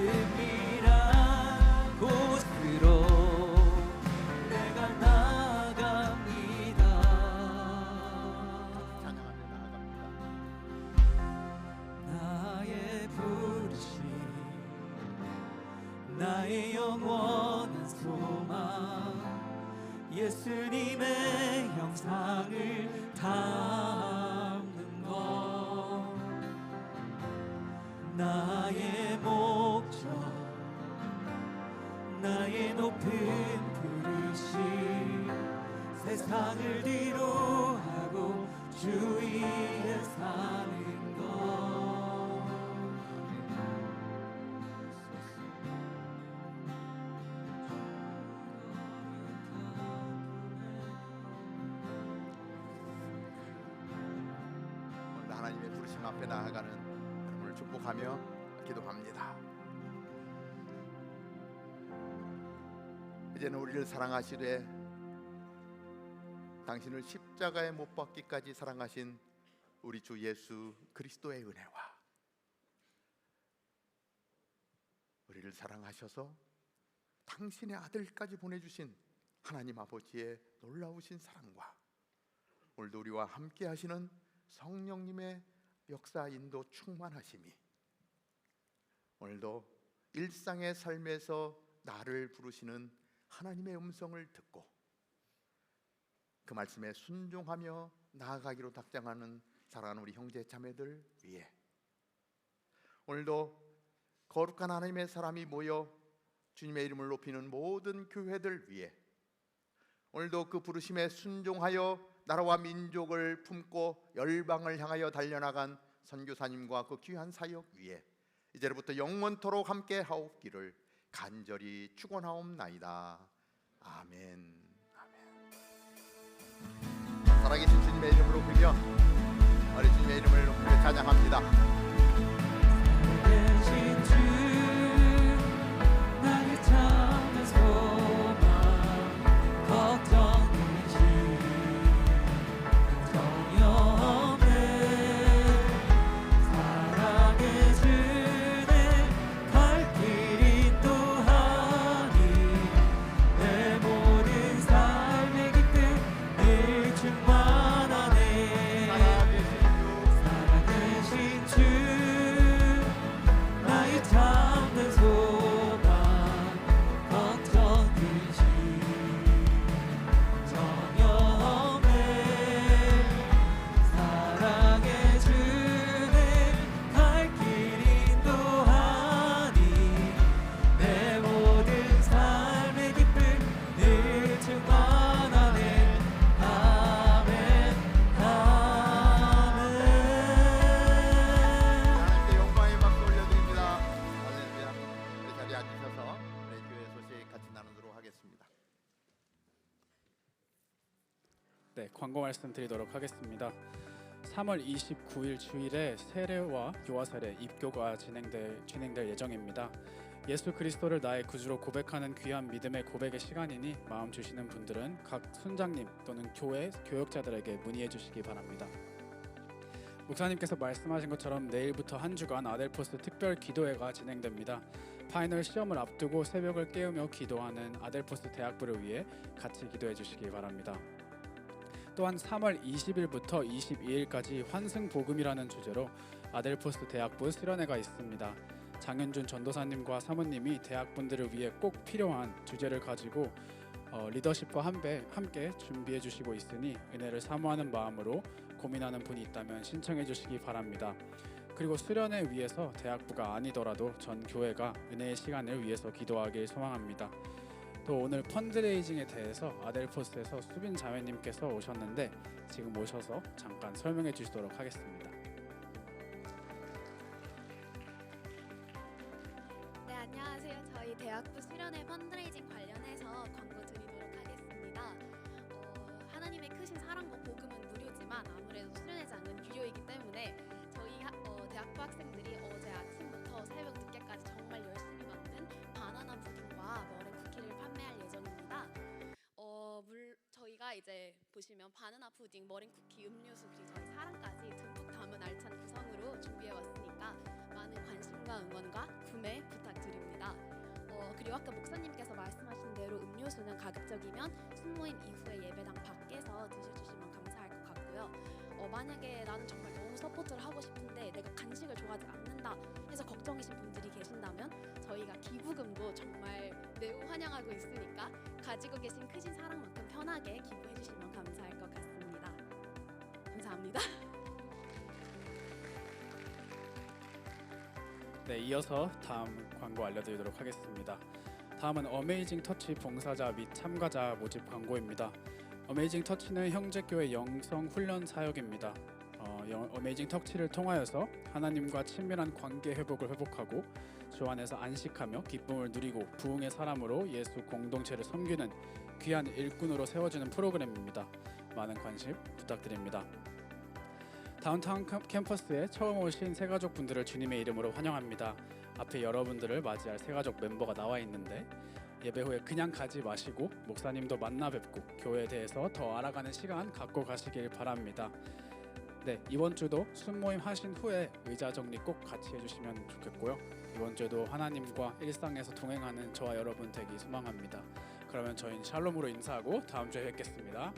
은밀한 곳으로 내가 나아갑니다. 찬양하며 나아갑니다. 나의 부르심, 나의 영원한 소망, 예수님의 형상을 담는 것, 나의 목적, 나의 높은 부르심, 세상을 뒤로하고 주 위에 사는 것. 오늘 하나님의 부르심 앞에 나아가는 여러분을 축복하며 기도합니다. 이제는 우리를 사랑하시되 당신을 십자가에 못 박기까지 사랑하신 우리 주 예수 그리스도의 은혜와 우리를 사랑하셔서 당신의 아들까지 보내주신 하나님 아버지의 놀라우신 사랑과 오늘도 우리와 함께 하시는 성령님의 역사 인도 충만하심이 오늘도 일상의 삶에서 나를 부르시는 하나님의 음성을 듣고 그 말씀에 순종하며 나아가기로 작정하는 사랑하는 우리 형제 자매들 위해 오늘도 거룩한 하나님의 사람이 모여 주님의 이름을 높이는 모든 교회들 위해 오늘도 그 부르심에 순종하여 나라와 민족을 품고 열방을 향하여 달려나간 선교사님과 그 귀한 사역 위에 이제부터 영원토록 함께 하옵기를 간절히 축원하옵나이다. 아멘. 살아계신 주님의 이름을 높이며 우리 주님의 이름을 높이며 찬양합니다. 계신 주 나의 참된 소망 걱정이지 정없네 사랑의 주내 갈 길 인도하니 내 모든 삶의 기쁨 늘 충만하네 살아계신 주 나의 참된 소망 걱정이지 전혀 없네 사랑의 주내 갈 길 인도하니 내 모든 삶의 기쁨 늘 충만하네 아멘 아멘 하나님께 영광의 박수 올려드립니다. 할렐루야. 우리 자리에 앉으셔서 우리 교회 소식 같이 나누도록 하겠습니다. 네, 광고 말씀드리도록 하겠습니다. 3월 29일 주일에 세례와 요하세례 입교가 진행될 예정입니다. 예수 그리스도를 나의 구주로 고백하는 귀한 믿음의 고백의 시간이니 마음 주시는 분들은 각 순장님 또는 교회 교역자들에게 문의해 주시기 바랍니다. 목사님께서 말씀하신 것처럼 내일부터 한 주간 아델포스 특별 기도회가 진행됩니다. 파이널 시험을 앞두고 새벽을 깨우며 기도하는 아델포스 대학부를 위해 같이 기도해 주시기 바랍니다. 또한 3월 20일부터 22일까지 환승복음이라는 주제로 아델포스 대학부 수련회가 있습니다. 장현준 전도사님과 사모님이 대학분들을 위해 꼭 필요한 주제를 가지고 리더십과 함께 준비해 주시고 있으니 은혜를 사모하는 마음으로 고민하는 분이 있다면 신청해 주시기 바랍니다. 그리고 수련회 위해서 대학부가 아니더라도 전 교회가 은혜의 시간을 위해서 기도하길 소망합니다. 또 오늘 펀드레이징에 대해서 아델포스에서 수빈 자매님께서 오셨는데 지금 오셔서 잠깐 설명해 주시도록 하겠습니다. 네, 안녕하세요. 저희 대학부 수련회 펀드레이징 관련해서 광고 드리도록 하겠습니다. 하나님의 크신 사랑과 복음은 무료지만 아무래도 수련회장은 유료이기 때문에 저희 대학부 학생들이 어제 아침부터 새벽 늦게까지 정말 열심히 만든 바나나 푸딩과 머랭 쿠키를 판매할 예정입니다. 저희가 이제 보시면 바나나 푸딩, 머랭 쿠키, 음료수 그리고 저희 사랑까지 듬뿍 담은 알찬 구성으로 준비해왔으니까 많은 관심과 응원과 구매 부탁드립니다. 그리고 아까 목사님께서 말씀하신 대로 음료수는 가급적이면 순모임 이후에 예배당 밖에서 드셔주시면 감사할 것 같고요. 만약에 나는 정말 너무 서포트를 하고 싶은데 내가 간식을 좋아하지 않는다 해서 걱정이신 분들이 계신다면 저희가 기부금도 정말 매우 환영하고 있으니까 가지고 계신 크신 사랑만큼 편하게 기부해 주시면 감사할 것 같습니다. 감사합니다. 네, 이어서 다음 광고 알려드리도록 하겠습니다. 다음은 어메이징 터치 봉사자 및 참가자 모집 광고입니다. 어메이징 터치는 형제교회 영성 훈련 사역입니다. 어메이징 터치를 통하여서 하나님과 친밀한 관계 회복하고 주 안에서 안식하며 기쁨을 누리고 부흥의 사람으로 예수 공동체를 섬기는 귀한 일꾼으로 세워지는 프로그램입니다. 많은 관심 부탁드립니다. 다운타운 캠퍼스에 처음 오신 새가족분들을 주님의 이름으로 환영합니다. 앞에 여러분들을 맞이할 새가족 멤버가 나와 있는데 예배 후에 그냥 가지 마시고 목사님도 만나 뵙고 교회에 대해서 더 알아가는 시간 갖고 가시길 바랍니다. 네, 이번 주도 순모임 하신 후에 의자 정리 꼭 같이 해주시면 좋겠고요. 이번 주도 하나님과 일상에서 동행하는 저와 여러분 되기 소망합니다. 그러면 저희는 샬롬으로 인사하고 다음 주에 뵙겠습니다.